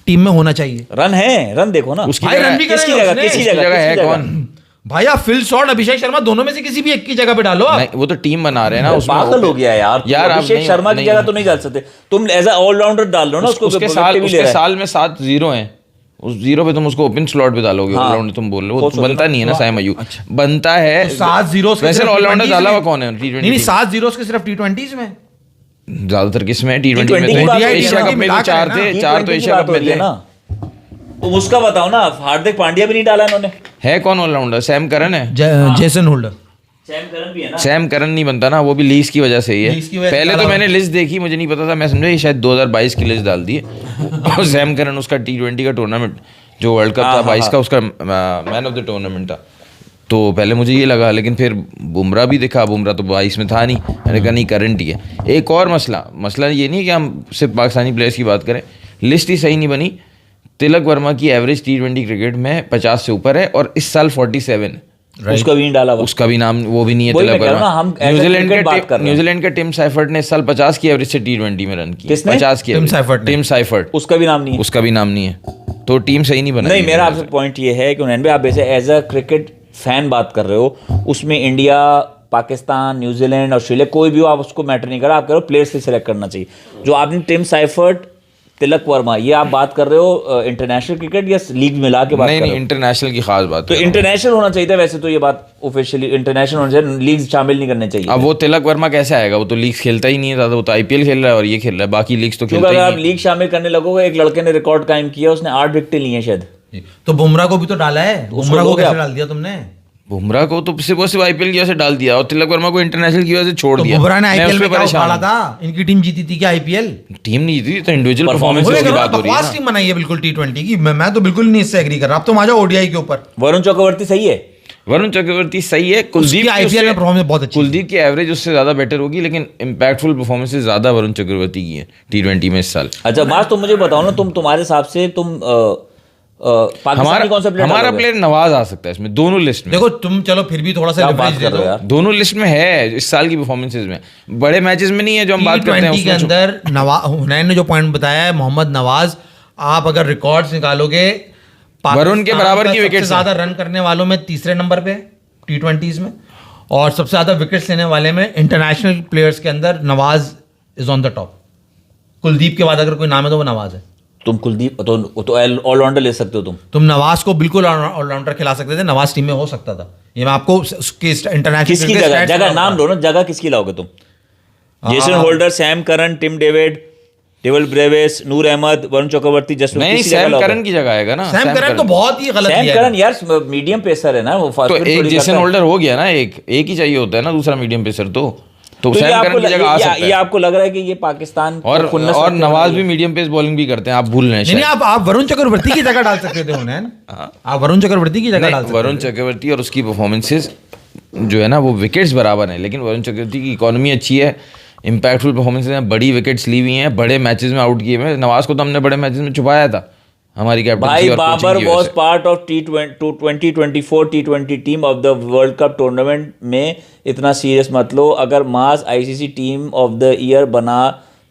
टीम में होना चाहिए। रन है, रन देखो ना उसकी भाई जगह रन भी किसकी करेगा जगह उसने। किसकी उसकी जगह जगह है किसकी कौन? भाई आप फिल शॉट, अभिषेक शर्मा, दोनों में से किसी भी एक की जगह पे डालो आप। नहीं वो तो टीम बना रहे हैं ना उसमें। पागल हो गया यार यार आप अभिषेक नहीं- शर्मा की नहीं- जगह तो नहीं डाल सकते तुम, एज अ ऑलराउंडर डाल लो ना उसको। उसके विकेट साल भी ले उसके रहा है। साल में 7 जीरो हैं, उस जीरो पे तुम उसको ओपन स्लॉट पे डालोगे हाँ। ऑलराउंडर तुम बोल रहे हो, हो वो सकता बनता नहीं है ना साइम अयूब। अच्छा। बनता है तो 7 जीरो वैसे ऑलराउंडर डाला हुआ कौन है नहीं T20 नहीं 7 जीरो के सिर्फ T20s में। ज्यादातर किसमें T20 T20 में की तो बात हो रही है एशिया ना, कप में तो मिला 4 कर है थे, ना। 4 तो T20 एशिया बात कप हो में रही है थे ना। तुम उसका बताओ ना, हार्दिक पांड्या भी नहीं डाला इन्होंने। है कौन ऑलराउंडर? सैम करन है। Jason Holder. सैम करन भी है ना। सैम करन नहीं बनता ना, वो भी लीज की वजह से ही लीज की है। वजह से पहले डाला तो हुआ। मैंने लिस्ट देखी, मुझे नहीं पता था, मैं समझा ये शायद 2022 की लिस्ट डाल दी है। और सैम करन उसका T20 का टूर्नामेंट जो वर्ल्ड कप था 22 का, उसका मैन ऑफ द टूर्नामेंट था, तो पहले मुझे ये लगा, लेकिन फिर बुमराह भी दिखा, बुमराह तो 22 में था नहीं, मैंने कहा नहीं करंट ही है। एक और मसला ये नहीं है कि हम सिर्फ पाकिस्तानी प्लेयर्स की बात करें, लिस्ट ही सही नहीं बनी। तिलक वर्मा की एवरेज T20 क्रिकेट में 50 से ऊपर है और इस साल 47 है। उसका भी नहीं डाला हुआ। उसका भी नाम वो भी नहीं है वही तिलक मैं कह रहा हूं ना, हम वर्मा। ऐसा cricket बात कर रहे हैं। न्यूजीलैंड के टिम साइफर्ट ने इस साल 50 की एवरेज से T20 में रन किए। किसने? 50 की टिम average। साइफर्ट ने। टिम साइफर्ट, उसका भी नाम नहीं है। उसका भी नाम नहीं है, तो टीम सही नहीं बना। नहीं मेरा आपसे पॉइंट ये है कि उन्होंने आप ऐसे एज अ क्रिकेट फैन बात कर रहे हो, उसमें इंडिया, पाकिस्तान, न्यूजीलैंड, ऑस्ट्रेलिया कोई भी हो, आप उसको मैटर नहीं कर रहा, आप कह रहे हो प्लेयर्स से सिलेक्ट करना चाहिए। जो आपने टिम साइफर्ट, तिलक वर्मा, ये आप बात कर रहे हो इंटरनेशनल क्रिकेट या लीग मिला के बात नहीं कर नहीं रहे हो? इंटरनेशनल की खास बात तो कर रहा हूं। इंटरनेशनल होना चाहिए था वैसे तो, ये बात ऑफिशियली इंटरनेशनल होना चाहिए, लीग शामिल नहीं करने चाहिए। अब वो तिलक वर्मा कैसे आएगा? वो तो लीग खेलता ही नहीं है ज्यादा, वो तो आईपीएल खेल रहा है और ये खेल रहा है, बाकी लीग्स तो क्योंकि खेलता अगर ही आप नहीं। लीग शामिल करने लगोगे, एक लड़के ने रिकॉर्ड कायम किया, उसने 8 विकेटें ली हैं शायद। तो बुमराह को भी तो डाला है, बुमराह को लोगे कैसे आप? डाल दिया तुमने? बुमराह को तो सिर्फ आईपीएल की वजह से डाल दिया और तिलक वर्मा को इंटरनेशनल की वजह से छोड़ तो दिया। बुमराह ने मैं आईपीएल उस में पे क्या परेशान उखाड़ा हूं। था? इनकी टीम जीती थी क्या आईपीएल? टीम नहीं जीती तो इंडिविजुअल Performance परफॉर्मेंस की बात हो रही है बकवास ना। टीम बनाई है बिल्कुल T20 की। मैं तो बिल्कुल नहीं इससे एग्री कर रहा। अब तो मजा ओडीआई के ऊपर। वरुण चक्रवर्ती सही है। वरुण चक्रवर्ती सही है, कुलदीप उसकी आईपीएल में परफॉर्मेंस बहुत अच्छी कुलदीप की एवरेज उससे ज्यादा बेटर होगी, लेकिन इंपैक्टफुल परफॉर्मेंसेस ज्यादा वरुण चक्रवर्ती की है T20 में इस साल। अच्छा मास तुम मुझे बताओ ना, तुम्हारे हिसाब से तुम पाकिस्तानी कौन सा प्लेयर हमारा प्लेयर नवाज आ सकता है इसमें, दोनों लिस्ट में। देखो तुम चलो फिर भी थोड़ा सा क्या बात leverage दे कर रहे दो। हो यार। दोनों लिस्ट में है इस साल की परफॉर्मेंसेस में, बड़े मैचेस में नहीं है जो हम बात करते हैं T20 के उसमें। अंदर हुनैन ने जो पॉइंट बताया है, मोहम्मद नवाज, आप अगर रिकॉर्ड्स निकालोगे, वरुण के बराबर की सबसे विकेट्स ज्यादा रन करने वालों में तीसरे नंबर पे T20s में, और सबसे ज्यादा विकेट्स लेने वाले में इंटरनेशनल प्लेयर्स के अंदर Nawaz is on the top. Kuldeep के बाद अगर कोई नाम है तो वो नवाज है। तुम कुलदीप तो ऑलराउंडर ले सकते हो तुम नवाज को बिल्कुल ऑलराउंडर खिला सकते थे, नवाज टीम में हो सकता था। ये मैं आपको उसके इंटरनेशनल किसकी जगह नाम लो ना, जगह किसकी लाओगे तुम? Jason Holder, Sam Curran, Tim David, David Brevis, Noor Ahmad, Varun Chakravarthy, Jasprit. नहीं, सैम करन की जगह आएगा ना। सैम करन तो बहुत ही गलत सैम किया करन यार मीडियम पेसर है ना वो, तो एक जेसन होल्डर हो गया ना, एक ही चाहिए होता है ना दूसरा मीडियम पेसर। तो ये सैम करन की जगह आ सकता ये है। आपको लग रहा है कि ये पाकिस्तान और नवाज भी मीडियम पेस बॉलिंग भी करते हैं, आप भूल रहे हैं नहीं शायद। आप वरुण चक्रवर्ती की जगह डाल सकते थे उन्हें। आप वरुण चक्रवर्ती की जगह डाल नहीं, सकते वरुण चक्रवर्ती और उसकी परफॉर्मेंसेस जो है ना वो विकेट्स बराबर हैं, लेकिन वरुण चक्रवर्ती की इकोनॉमी अच्छी है, इम्पैक्टफुल परफॉर्मेंस हैं, बड़ी विकेट्स ली हुई हैं, बड़े मैचेस में आउट किए हुए हैं। नवाज को तो हमने बड़े मैचेस में छुपाया था हमारी कैप्टनसी भाई और बाबर कोचिंग की वजह वॉज से। Part of T2024 T20 team of the world cup tournament में। इतना सीरियस मत लो, अगर मास ICC team of the year बना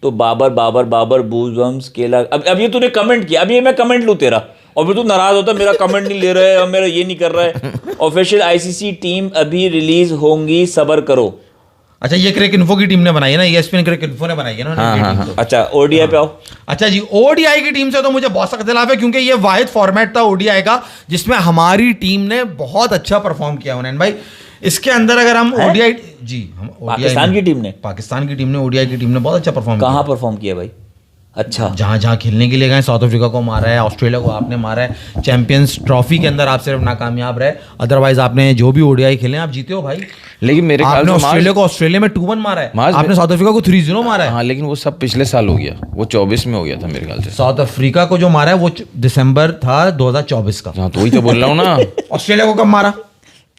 तो बाबर बूजबम्स केला। अब ये तूने कमेंट किया, अब ये मैं कमेंट लूँ तेरा और फिर तू नाराज होता मेरा कमेंट नहीं ले रहा है और मेरा ये नहीं कर रहा है। ऑफिशियल आईसीसी टीम अभी रिलीज होंगी, सब्र करो। अच्छा, ये क्रिक इन्फो की टीम ने बनाई है ना, ESPN क्रिक इन्फो ने बनाई है ना उन्होंने ये टीम तो। अच्छा ओडीआई पे आओ। अच्छा जी, ओडीआई की टीम से तो मुझे बहुत सख्त इख्तिलाफ है, क्योंकि ये वाहिद फॉर्मेट था ओडीआई का जिसमें हमारी टीम ने बहुत अच्छा परफॉर्म किया उन्होंने भाई। इसके अंदर अगर हम ओडीआई जी हम पाकिस्तान की टीम ने पाकिस्तान की टीम ने ओडीआई की टीम ने बहुत अच्छा परफॉर्म किया। कहाँ परफॉर्म किया भाई? अच्छा, जहाँ जहाँ खेलने के लिए गए, साउथ अफ्रीका को मारा है, ऑस्ट्रेलिया को आपने मारा है, चैंपियंस ट्रॉफी के अंदर आप सिर्फ नाकामयाब रहे, अदरवाइज आपने जो भी ओडीआई खेले आप जीते हो भाई। लेकिन मेरे ख्याल आपने से ऑस्ट्रेलिया को ऑस्ट्रेलिया में 2-1 मारा है, मार्च आपने साउथ अफ्रीका को 3-0 मारा है। हाँ, लेकिन वो सब पिछले साल हो गया, वो 24 में हो गया था मेरे ख्याल से। साउथ अफ्रीका को जो मारा है वो दिसंबर था 2024 का। हाँ, तो वही तो बोल रहा हूँ ना। ऑस्ट्रेलिया को कब मारा?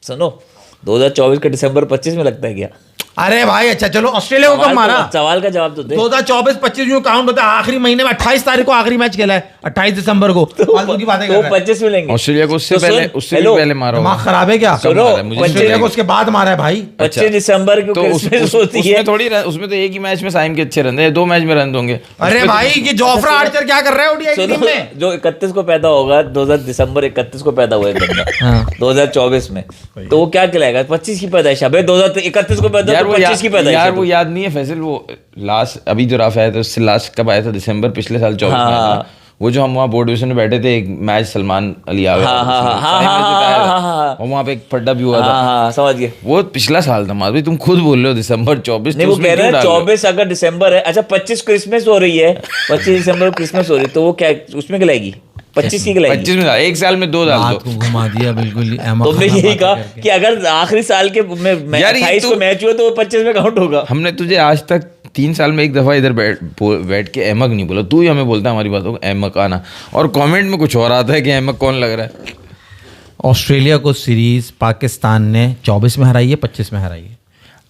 सुनो 2024 का दिसंबर 25 में लगता है क्या? अरे भाई अच्छा चलो, ऑस्ट्रेलिया को कब मारा? सवाल का जवाब तो दे। 2024-25 जो काउंट होता है आखिरी महीने में 28 तारीख को आखिरी मैच खेला है, 28 दिसंबर को। फालतू की बातें कर तो रहा है। 25 में लेंगे ऑस्ट्रेलिया को उससे तो सुन, पहले, उससे भी हेलो, पहले मारा होगा। दिमाग खराब है क्या? सुनो, ऑस्ट्रेलिया को उसके बाद मारा है भाई। 25 दिसंबर को तो क्रिसमस होती है। उसमें थोड़ी उसमें तो एक ही मैच में साइम के अच्छे रन है, 2 मैच में रन होंगे। अरे भाई ये जोफ्रा आर्चर क्या कर रहा है ओडीआई की टीम में? जो 31 को पैदा होगा, 2000 दिसंबर 31 को पैदा हुआ है बंदा 2024 में, तो वो क्या खिलाएगा? 25 की पैदाइश है 2031 को पैदा, यार तो वो 25 की पैदाइश यार है वो तो। याद नहीं है फैसल, वो लास्ट अभी जो रफ आया था उससे लास्ट कब आया था? दिसंबर पिछले साल 24 में आया था ना। वो जो हम वहाँ बोर्ड डिवीजन में बैठे थे, एक मैच सलमान अली आवे और वहाँ पे एक फड्डा भी हुआ था। हाँ समझ गए। वो पिछला साल था माधवी, तुम खुद बोल रहे हो दिसंबर 24। नहीं वो कह रहे हैं 24 अगर दिसंबर है। अच्छा 25 क्रिसमस हो रही है, 25 दिसंबर को क्रिसमस हो रही है, तो वो क्या उसमें खिलाएगी? 25 की खिलाएगी? 25 में डाल, एक साल में 2 डाल बात दो। को घुमा दिया बिल्कुल ही। तो मैं यही कहा कि अगर आखिरी साल के में यार, ये 28 को मैच हुआ तो वो 25 में काउंट होगा। हमने तुझे आज तक 3 साल में एक दफा इधर बैठ के अहमक नहीं बोला, तू ही हमें बोलता है हमारी बातों को अहमक आना, और कमेंट में कुछ और आता है कि अहमक कौन लग रहा है। ऑस्ट्रेलिया को सीरीज पाकिस्तान ने 24 में हराई है, 25 में हराई है।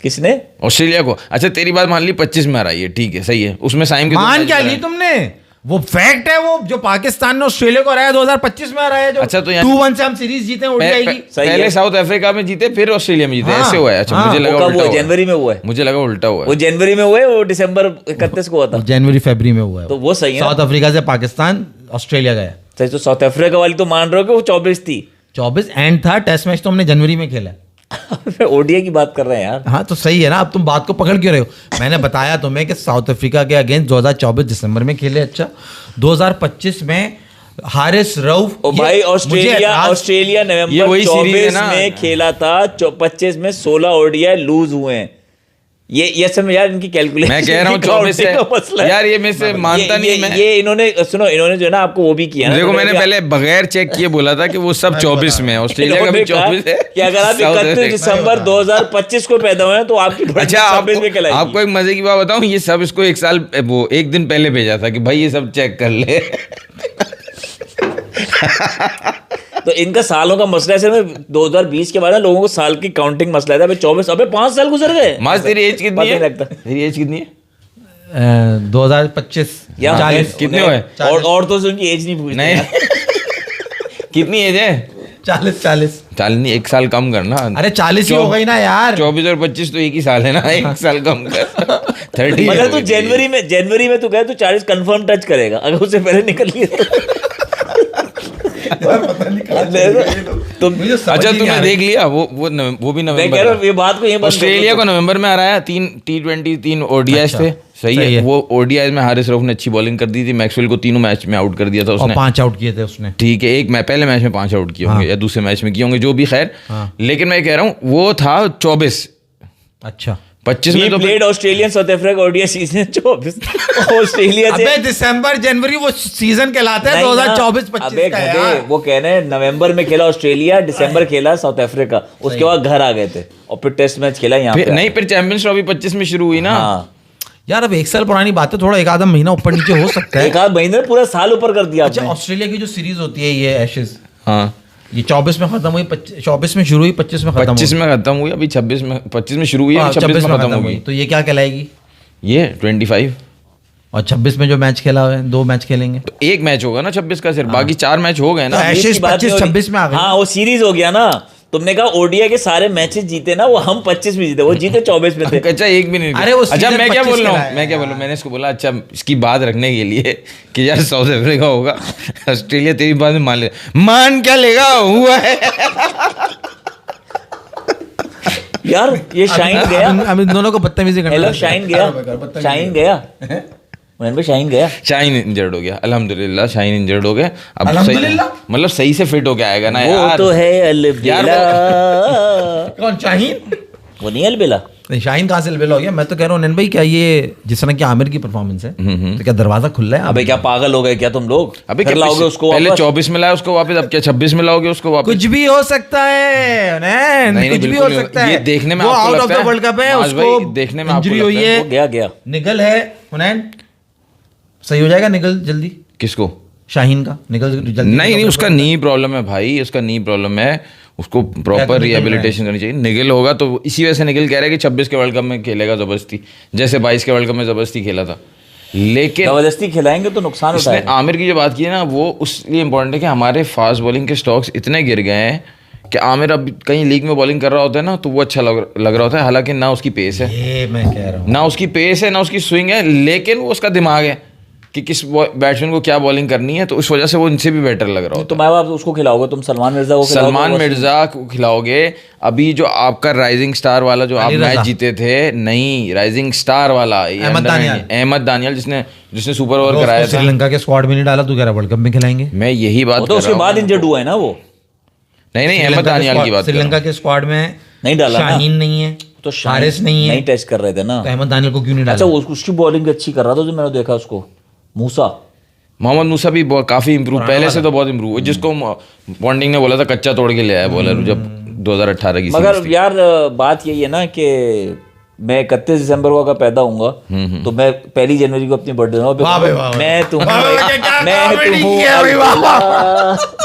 किसने? ऑस्ट्रेलिया को। अच्छा तेरी बात मान ली 25 में हराई है, ठीक है सही है, उसमें साइम के मान क्या ली तुमने? वो फैक्ट है, वो जो पाकिस्तान ने ऑस्ट्रेलिया को हराया 2025 में हराया, जो अच्छा, तो 2-1 से हम सीरीज जीते हैं ओडीआई की। पहले साउथ अफ्रीका में जीते फिर ऑस्ट्रेलिया में जीते, हाँ, ऐसे हुआ है। अच्छा हाँ, मुझे लगा कब उल्टा हुआ? हुआ है। जनवरी में हुआ है। मुझे लगा उल्टा हुआ वो है। जनवरी में हुआ है, वो दिसंबर 31 को हुआ था। जनवरी फरवरी में हुआ है। तो वो सही है ना? साउथ अफ्रीका से पाकिस्तान ऑस्ट्रेलिया गया। सही। तो साउथ अफ्रीका वाली तो मान रहे हो कि वो 24 थी। 24 एंड था, टेस्ट मैच तो हमने जनवरी में खेला है। ओडीआई की बात कर रहे हैं यार। हाँ तो सही है ना, अब तुम बात को पकड़ क्यों रहे हो? मैंने बताया तुम्हें कि साउथ अफ्रीका के अगेंस्ट 2024 दिसंबर में खेले। अच्छा 2025 में हारिस रऊफ ओ भाई ऑस्ट्रेलिया ये नवंबर वही सीरीज है 24 ना। में खेला था, 25 में 16 ओडीआई लूज हुए हैं। ये समय यार इनकी कैलकुलेशन, मैं कह रहा हूँ 24 से यार, ये मैं से मानता नहीं मैं। ये इन्होंने सुनो, इन्होंने जो है ना आपको वो भी किया ना। देखो मैंने पहले बगैर चेक किए बोला था कि वो सब 24 में है, ऑस्ट्रेलिया का भी 24 है कि अगर आप 31 दिसंबर 2025 को पैदा हुए हैं तो आपकी अच्छा 26 में कहलाएगी। आपको एक मजे की बात बताऊं, ये सब इसको एक साल वो एक दिन पहले भेजा था कि भाई ये सब चेक कर ले। तो इनका सालों का मसला है। सिर्फ 2020 के बाद ना लोगों को साल की काउंटिंग मसला था। 24 अबे 5 साल गुजर गए। माज तेरी एज कितनी पता नहीं है? लगता। तेरी एज कितनी है? 2025 या 40 कितने हुए? और तो उनकी एज नहीं पूछते नहीं यार। कितनी एज है? 40 चाल नहीं, एक साल कम करना। अरे 40 ही हो गई ना यार। 24 और 25 तो एक ही साल है ना, एक साल कम कर। 30 मगर तू जनवरी में तू गए तो 40 कंफर्म टच करेगा, अगर उससे पहले निकल लिया तो। अच्छा तुमने देख लिया वो भी मैं कह रहा हूँ नवंबर। ये बात को ये ऑस्ट्रेलिया को नवंबर में हराया, 3 T20 3 ओडीआई थे। सही है। वो ओडीआई में हारिस रऊफ ने अच्छी बॉलिंग कर दी थी, मैक्सवेल को तीनों मैच में आउट कर दिया था और उसने। 5 आउट किए थे उसने। ठीक है, एक पहले मैच में 5 आउट किए होंगे या दूसरे मैच में किए होंगे, जो भी खैर। लेकिन मैं कह रहा हूँ वो था 24। अच्छा 25 में तो played Australian south Africa ODI season 24 Australia से। अबे दिसंबर जनवरी वो सीजन कहलाता है 2024-25 अबे का गधे, यार। वो कह रहे हैं नवंबर में खेला ऑस्ट्रेलिया, दिसंबर खेला साउथ अफ्रीका, उसके बाद घर आ गए थे और फिर टेस्ट मैच खेला यहाँ पे। नहीं, फिर चैंपियंस ट्रॉफी 25 में शुरू हुई ना। हाँ यार अब 1 साल पुरानी बात है, थोड़ा एक आधा महीना ऊपर नीचे हो सकता है। एक आध महीने में पूरा साल ऊपर कर दिया अच्छा आपने। ऑस्ट्रेलिया की जो सीरीज होती है ये एशेज, हाँ ये 24 में खत्म हुई, 24 में शुरू हुई, 25 में खत्म 25 में खत्म हुई, अभी 26 में 25 में शुरू हुई, 26 में खत्म होगी। तो ये क्या कहलाएगी? ये 25। और 26 में जो मैच खेला है 2 मैच खेलेंगे तो एक मैच होगा ना 26 का सिर्फ, बाकी 4 मैच हो गए ना। तो एशेज इसकी बात नहीं 25 हो रही। 26 में आ गए। हाँ वो सीरीज हो गया ना। तुमने कहा ओडीआई के सारे मैचेस जीते ना, वो हम 25 में जीते, वो जीते 24 में थे। अच्छा एक भी नहीं। अरे वो अच्छा सीजन मैं क्या 25 बोल रहा का हूँ, है। मैं क्या बोल रहा हूँ, मैंने इसको बोला अच्छा इसकी बात रखने के लिए कि यार साउथ अफ्रीका होगा, ऑस्ट्रेलिया तेरी बात में मान ले, मान क्या लेगा हुआ है। यार ये शाइन गया। अब इन दोनों को बदतमीजी करना। हेलो शाइन गया, शाइन गया, मैंने भी शाइन गया। शाइन इंजर्ड हो गया, अल्हम्दुलिल्लाह शाइन इंजर्ड हो गया। अब सही, अल्हम्दुलिल्लाह? मतलब सही से फिट होके आएगा ना वो यार। तो है अलबेला। कौन शाहीन? वो नहीं अलबेला। नहीं शाहीन कहाँ से अलबेला हो गया? मैं तो कह रहा हूँ नैन भाई क्या ये जिस तरह की आमिर की परफॉर्मेंस है तो क्या दरवाजा खुल रहा है? अबे क्या पागल हो गए क्या तुम लोग? अबे फिर क्या लाओगे उसको पहले वापस? 24 में लाया उसको वापस, अब क्या 26 में लाओगे उसको वापस? कुछ भी हो सकता है नैन, नहीं, कुछ भी बिल्कुल हो नहीं। सकता है। ये देखने में वो आपको आउट ऑफ लगता द है? वर्ल्ड कप है, माज भाई, उसको देखने में आपको इंजरी हुई लगता है? है, वो गया निगल है हुनैन, सही हो जाएगा निगल जल्दी। किसको? शाहीन का निगल जल्दी। नहीं उसका नी प्रॉब्लम है भाई, उसका नी प्रॉब्लम है, उसको प्रॉपर रिहेबिलिटेशन करनी चाहिए। निगल होगा तो इसी वजह से निगल कह रहा है कि 26 के वर्ल्ड कप में खेलेगा जबरदस्ती, जैसे 22 के वर्ल्ड कप में जबरदस्ती खेला था। लेकिन जबरदस्ती खिलाएंगे तो नुकसान इसने उठाएगा। आमिर की जो बात की है ना, वो उसलिए इंपॉर्टेंट है कि हमारे फास्ट बॉलिंग के स्टॉक्स इतने गिर गए हैं कि आमिर अब कहीं लीग में बॉलिंग कर रहा होता है ना तो वो अच्छा लग रहा होता है। हालांकि ना उसकी पेस है, ये मैं कह रहा हूँ ना उसकी पेस है, ना उसकी स्विंग है, लेकिन वो उसका दिमाग है कि किस बैट्समैन को क्या बॉलिंग करनी है, तो उस वजह से वो इनसे भी बेटर लग रहा होता तुम आप उसको खिलाओगे, तुम सलमान मिर्जा को है। खिलाओगे, सलमान मिर्जा को खिलाओगे। अभी जो आपका राइजिंग स्टार वाला जो आप अली मैच रज़ा। जीते थे, नहीं राइजिंग स्टार वाला अहमद दानियाल। अहमद दानियाल जिसने सुपर ओवर कराया था। श्रीलंका के स्क्वाड में नहीं डाला, तू कह रहा वर्ल्ड कप में खिलाएंगे? मैं यही बात वो तो कर उसके रहा बाद हूँ। इंजर्ड हुआ है ना वो, नहीं अहमद दानियाल की बात कर रहा हूँ। श्रीलंका के स्क्वाड में नहीं डाला ना। शाहीन नहीं है तो हारिस नहीं है, नहीं टेस्ट कर रहे थे ना। तो अहमद दानियाल को क्यों नहीं अच्छा डाला? उसकी बॉलिंग अच्छी कर रहा था जो मैंने देखा उसको, मूसा। मोहम्मद मूसा भी काफी इम्प्रूव, पहले से तो बहुत इम्प्रूव, जिसको पॉन्टिंग ने बोला था कच्चा तोड़ के ले आया बॉलर जब 2018 की मगर सीरीज थी। यार बात यही है ना कि मैं 31 दिसंबर को अगर पैदा होऊंगा तो मैं 1 जनवरी को अपनी बर्थडे वाह भाई, वाह, वाह। मैं तुम मैं comedy तुम किया भाई, वाह।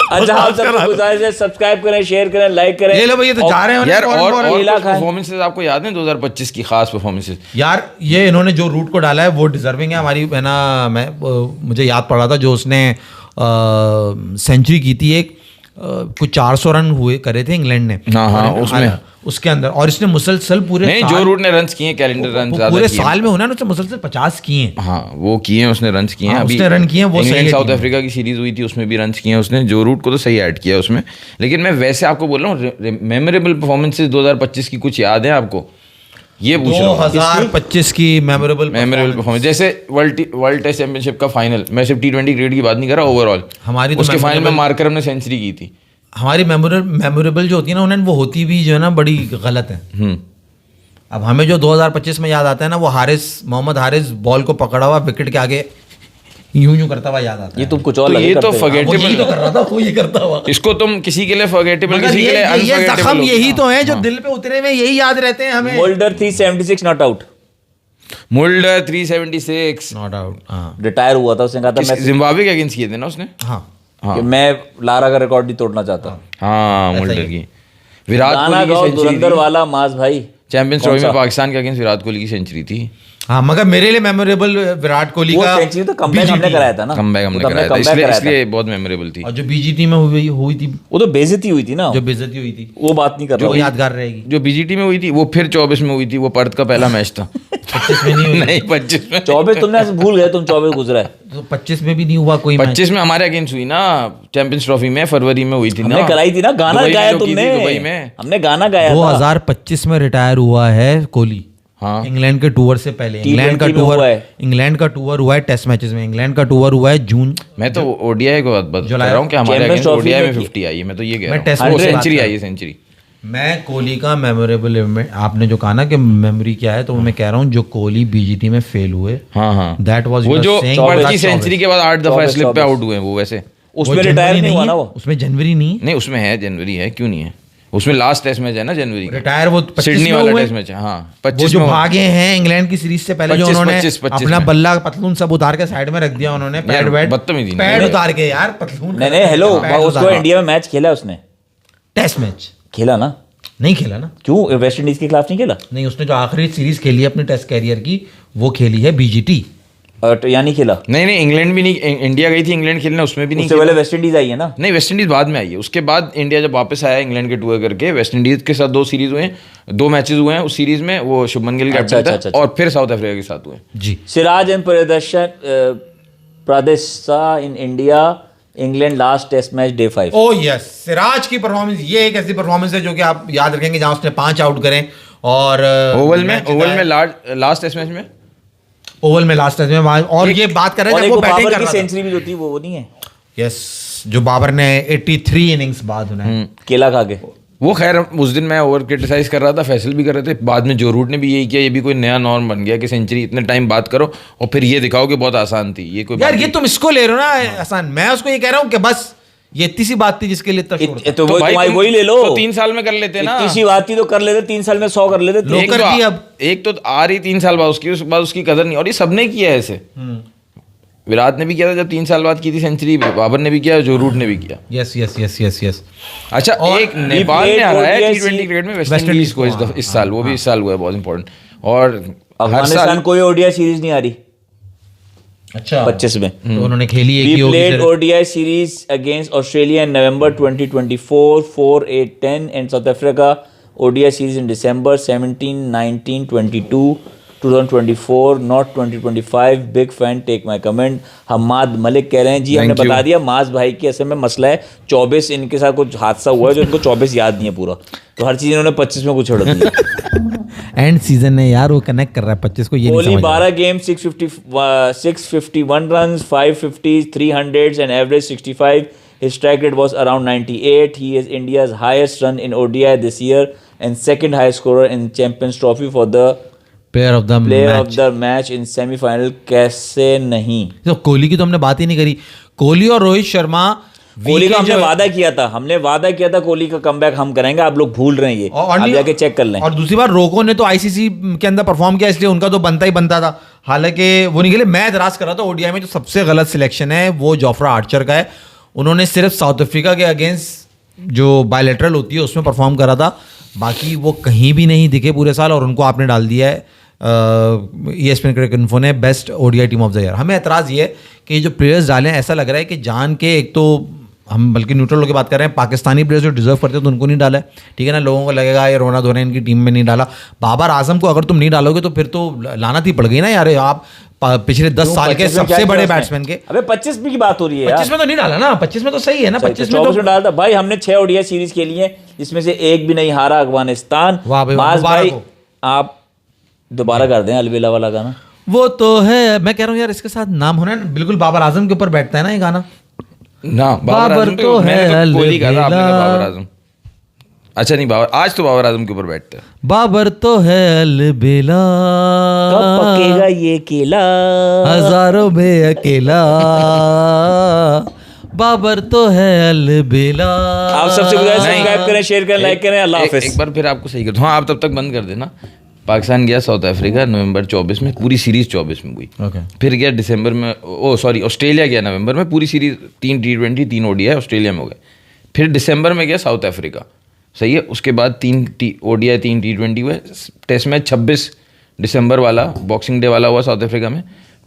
अच्छा आप सबको गुजारिश है सब्सक्राइब करें, शेयर करें, लाइक करें। ये लो भैया तो जा रहे हैं यार और केला खाएं। परफॉर्मेंसेस आपको याद है 2025 की खास परफॉर्मेंसेस? यार ये इन्होंने जो रूट को डाला है वो डिजर्विंग है हमारी, है ना? मैं मुझे याद पड़ा था जो उसने सेंचुरी की थी एक, कुछ 400 रन हुए करे थे इंग्लैंड ने। हाँ, और उसमें। उसके अंदर, और इसने मुसलसल पूरे नहीं, जो रूट ने रन्स किए, कैलेंडर रन ज्यादा पूरे किए। साल में होना है ना, उसने मुसलसल 50 किए हैं। हाँ वो किए हैं उसने, रन्स किए हैं। हाँ, अभी उसने रन किए हैं, वो सही इंग्लैंड है साउथ टीम में। अफ्रीका की सीरीज हुई थी उसमें भी रन्स किए हैं उसने। जो रूट को तो सही ऐड किया उसमें, लेकिन मैं वैसे आपको बोल रहा हूँ मेमोरेबल परफॉर्मेंसेस 2025 की कुछ याद है आपको? ये पूछ रहा हूँ। 2025 की मेमोरेबल परफॉर्मेंस जैसे वर्ल्ड टेस्ट चैंपियनशिप का फाइनल, मैं सिर्फ T20 क्रिकेट की बात नहीं कर रहा, ओवरऑल हमारी तो उसके फाइनल में memorable- मार्कर ने सेंचुरी की थी। हमारी मेमोरेबल जो होती है ना उन्हें, वो होती भी जो है ना बड़ी गलत है। अब हमें जो 2025 में याद आता है ना, वो मोहम्मद हारिस बॉल को पकड़ा हुआ विकेट के आगे यूं करता हुआ याद आता ये है। तुम कुछ और तो लगे ये तो करते हो। वो यही तो फॉरगेटेबल, कर रहा था, वो ये करता हुआ। इसको तुम किसी के लिए फॉरगेटेबल, मगर किसी के लिए ये अनफॉरगेटेबल जख्म होगा। यही तो है जो दिल पे उतरे हुए, यही याद रहते हैं हमें। Moulder 376 not out, Mulder 376 not out. हाँ रिटायर हुआ था। उसने कहा था मैं जिम्बाब्वे के अगेंस्ट किए थे ना उसने। हाँ हाँ कि मैं लारा का रिकॉर्ड नहीं तोड़ना चाहता। हाँ मुल्डर की। विराट गाना कोहली गाओ की सेंचुरी धुरंधर वाला मास भाई। चैंपियंस कौन ट्रॉफी में सा? पाकिस्तान के अगेंस्ट विराट कोहली की सेंचुरी थी। हाँ, मगर मेरे लिए मेमोरेबल विराट कोहली वो का सेंचुरी तो कमबैक हमने कराया था ना। कमबैक हमने वो तो कराया था, comeback कराया था। इसलिए बहुत मेमोरेबल थी। और जो बीजीटी में हुई थी, वो तो बेइज्जती हुई थी ना, जो बेइज्जती हुई थी, वो बात नहीं कर रहा वो हूँ। यादगार रहेगी। जो बीजीटी में हुई थी वो फिर 24 में हुई थी, वो पर्थ का पहला मैच था। 25 में नहीं हुई। नहीं 25 में, 24 तुमने ऐसे भूल गए, तुम 24 गुजरा है। तो 25 में भी नहीं हुआ कोई मैच। 25 में हमारे अगेंस्ट हुई ना चैंपियंस ट्रॉफी में, फरवरी में हुई थी ना। हमने कराई थी ना, गाना दुबई में गाया जो की थी, तुमने। दुबई में। हमने गाना गाया था। 2025 में रिटायर हुआ है कोहली। हाँ इंग्लैंड के टूर से पहले। T20 इंग्लैंड का में टूर हुआ है। इंग्लैंड का टूर हुआ है टेस्ट मैचेस में। इंग्लैंड का टूर हुआ है जून। मैं तो ओडीआई को बात कर जुलाई- रहा हूँ कि हमारे Champions अगेंस्ट Trophy ओडीआई में में 50 आई है, मैं तो ये कह मैं रहा टेस्ट हूँ। वो मैच की बात सेंचुरी कर आई रहा है, सेंचुरी। मैं कोहली का मेमोरेबल, आपने जो कहा ना कि मेमोरी क्या है, तो मैं कह रहा हूँ जो कोहली बीजीटी में फेल हुए, हाँ हाँ, दैट वाज वो जो पर्थ की 24 सेंचुरी के बाद 8 दफा 24 स्लिप पे आउट हुए हैं वो, वैसे उसमें रिटायर नहीं हुआ ना वो। उसमें जनवरी नहीं, नहीं उसमें है, जनवरी है, क्यों नहीं है? उसमें लास्ट टेस्ट मैच है ना जनवरी का, रिटायर वो 25 सिडनी में वाला हुए। टेस्ट मैच है। हाँ वो 25 जो में भागे हैं इंग्लैंड की सीरीज से पहले, जो 25 उन्होंने 25 अपना में। बल्ला पतलून सब उतार के साइड में रख दिया उन्होंने, पैड वैड बदतमीजी पैड नहीं। उतार के यार, पतलून नहीं नहीं हेलो, पैड उसको उतार के। इंडिया में मैच खेला उसने, टेस्ट मैच खेला ना। नहीं खेला ना, क्यों वेस्ट इंडीज के खिलाफ नहीं खेला? नहीं, उसने जो आखिरी सीरीज खेली है अपने टेस्ट कैरियर की वो खेली है बीजीटी। तो या नहीं खेला? नहीं इंग्लैंड भी नहीं, इंडिया गई थी इंग्लैंड खेलने, उसमें भी नहीं उससे पहले वेस्ट इंडीज आई है ना? नहीं, वेस्ट इंडीज बाद में आई है। उसके बाद इंडिया जब वापस आया इंग्लैंड के टूर करके, वेस्ट इंडीज के साथ 2 सीरीज हुए हैं, 2 मैचेस हुए हैं उस सीरीज में, वो शुभमन गिल कैप्टन था, और फिर साउथ अफ्रीका के साथ हुए जी। Siraj and Pradesha in India, England last test match day 5. Oh yes, Siraj की परफॉर्मेंस ये एक ऐसी परफॉर्मेंस है जो कि आप याद रखेंगे जहां उसने 5 आउट करें और ओवल में लास्ट टेस्ट मैच में, ओवल में लास्ट टेस्ट में और ये बात कर रहे हैं जब वो बैटिंग कर रहा था। सेंचुरी भी होती है वो नहीं है? यस, जो बाबर ने 83 इनिंग्स बाद उन्हें केला खा के। वो खैर उस दिन मैं ओवर क्रिटिसाइज कर रहा था, फैसल भी कर रहे थे, बाद में जो रूट ने भी यही किया, ये भी कोई नया नॉर्म बन गया कि सेंचुरी इतने टाइम बात करो और फिर ये दिखाओ कि बहुत आसान थी। ये कोई यार ये तुम इसको ले रहे हो ना आसान, मैं उसको ये कह रहा हूँ कि बस ये इतनी सी बात थी जिसके लिए इतना शोर था। तो वही ले लो, तो 3 साल में कर लेते ना, इतनी सी बात थी तो कर लेते, 3 साल में 100 कर लेते। एक तो आ रही 3 साल बाद उसकी कदर नहीं, और ये सबने किया है ऐसे। विराट ने भी किया था जब 3 साल बाद की थी सेंचुरी, बाबर ने भी किया, जो रूट ने भी किया। Yes yes yes yes yes. अच्छा, एक नेपाल ने हराया T20 क्रिकेट में वेस्ट इंडीज को इस साल, वो भी इस साल हुआ है, बहुत इंपॉर्टेंट। और अफगानिस्तान कोई ओडीआई सीरीज नहीं आ रही। अच्छा, 25 में तो उन्होंने खेली है। We played ODI series against Australia in November 2024, 4, 8, 10 and South Africa ODI series in December 17, 19, 22, 2024, not 2025. Big fan, take my comment. Hammad Malik कह रहे हैं जी, हमने बता दिया माज भाई की असल में मसला है 24, इनके साथ कुछ हादसा हुआ है जो इनको 24 याद नहीं है पूरा, तो हर चीज इन्होंने 25 में कुछ छोड़ दिया। एंड सीजन है यार, वो कनेक्ट कर रहा है 25 को, ये नहीं कोहली समझ 12 game 651 runs, 550s, 300s and average 65. His strike rate was around 98. He is India's highest run in ODI this year and second highest scorer in Champions Trophy for the player of the match in semifinal. कैसे नहीं? तो कोहली की तो हमने बात ही नहीं करी। कोहली और रोहित शर्मा, कोहली का हमने वादा किया था कोहली का कमबैक हम करेंगे, आप लोग भूल रहे हैं ये, आप जाके चेक कर लें। और दूसरी बार रोको ने तो आईसीसी के अंदर परफॉर्म किया, इसलिए उनका तो बनता ही बनता था, हालांकि वो नहीं खेले। मैं एतराज कर रहा था ओडीआई में जो सबसे गलत सिलेक्शन है वो जोफ्रा आर्चर का है। उन्होंने सिर्फ साउथ अफ्रीका के अगेंस्ट जो बायलैटरल होती है उसमें परफॉर्म करा था, बाकी वो कहीं भी नहीं दिखे पूरे साल, और उनको आपने डाल दिया है ESPN क्रिकेट इन्फो ने best ODI team of the year. हमें एतराज़ ये है कि जो प्लेयर्स डाले हैं ऐसा लग रहा है कि जान के, एक तो हम बल्कि न्यूट्रल होकर बात कर रहे हैं, पाकिस्तानी प्लेयर्स जो डिजर्व करते हैं तो उनको नहीं डाला है, ठीक है ना। लोगों को लगेगा ये रोना धोना इनकी टीम में नहीं डाला। बाबर आजम को अगर तुम नहीं डालोगे तो फिर तो लानत ही पड़ गई ना यार, आप पिछले 10 साल के सबसे बड़े बैट्समैन के। अबे 25 की बात हो रही है, 25 में तो नहीं डाला ना, 25 में तो सही है ना, 25 में तो डाला था भाई। हमने 6 ओडीआई सीरीज खेली है जिसमें से एक भी नहीं हारा अफगानिस्तान। भाई आप दोबारा कर दें अलविदा वाला गाना, वो तो है। मैं कह रहा हूँ यार इसके साथ नाम होना है, बिल्कुल बाबर आजम के ऊपर बैठता है ना ये गाना ना। बाबर तो है कोहली का था, आपने कहा बाबर आजम। अच्छा नहीं, बाबर आज तो बाबर आजम के ऊपर बैठते हैं। बाबर तो है अलबेला, कब पकेगा ये केला, हजारों में अकेला, बाबर तो है अलबेला। आप सबसे गुजारिश सब्सक्राइब करें, शेयर करें, लाइक करें। अल्लाह हाफिज़। एक बार फिर आपको सही कर दूं, हाँ आप तब तक बंद कर देना। पाकिस्तान गया साउथ अफ्रीका नवंबर 24 में, पूरी सीरीज 24 में हुई। फिर गया दिसंबर में, ऑस्ट्रेलिया गया नवंबर में, पूरी सीरीज 3 T20 3 ODI ऑस्ट्रेलिया में हो गए। फिर दिसंबर में गया साउथ अफ्रीका, सही है। उसके बाद 3 ODI 3 T20 हुए। टेस्ट मैच 26 दिसंबर वाला बॉक्सिंग डे वाला हुआ साउथ अफ्रीका में।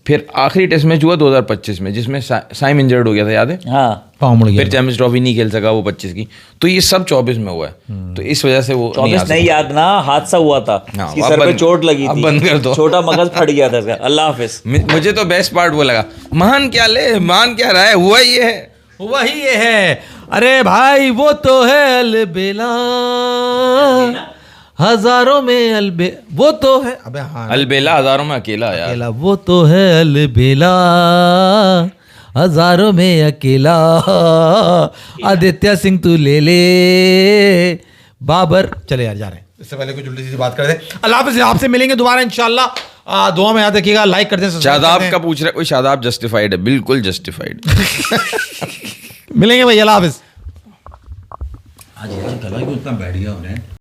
फिर आखिरी टेस्ट मैच हुआ 2025 में जिसमें साइम इंजर्ड हो गया था, याद है? हाँ, फिर चैंपियंस ट्रॉफी नहीं खेल सका वो 25 की, तो ये सब 24 में हुआ है। तो इस वजह से वो 24 नहीं याद ना, हादसा हुआ था, इसकी सर पे चोट लगी थी, बंद कर दो, छोटा मगज फट गया था इसका। अल्लाह हाफिज। मुझे तो बेस्ट पार्ट वो लगा, महान क्या रहा है, हुआ ही ये है। अरे भाई वो तो है अलबेला, हजारों में वो तो है, अबे हाँ, अलबेला हजारों में अकेला यार, अकेला वो तो है अलबेला, हजारों में अकेला, आदित्य सिंह तू ले ले, बाबर। चले यार जा रहे हैं, इससे पहले कुछ उल्टी सीधी बात कर दे। अल्लाह हाफिज़, आपसे मिलेंगे दोबारा इंशाल्लाह। दुआ में याद रखिएगा, लाइक कर दें। शादाब का पूछ रहे कोई, शादाब जस्टिफाइड है, बिल्कुल जस्टिफाइड। मिलेंगे भाई, अल्लाह हाफिज़। आज यार गला क्यों इतना बैठ गया उन्हें।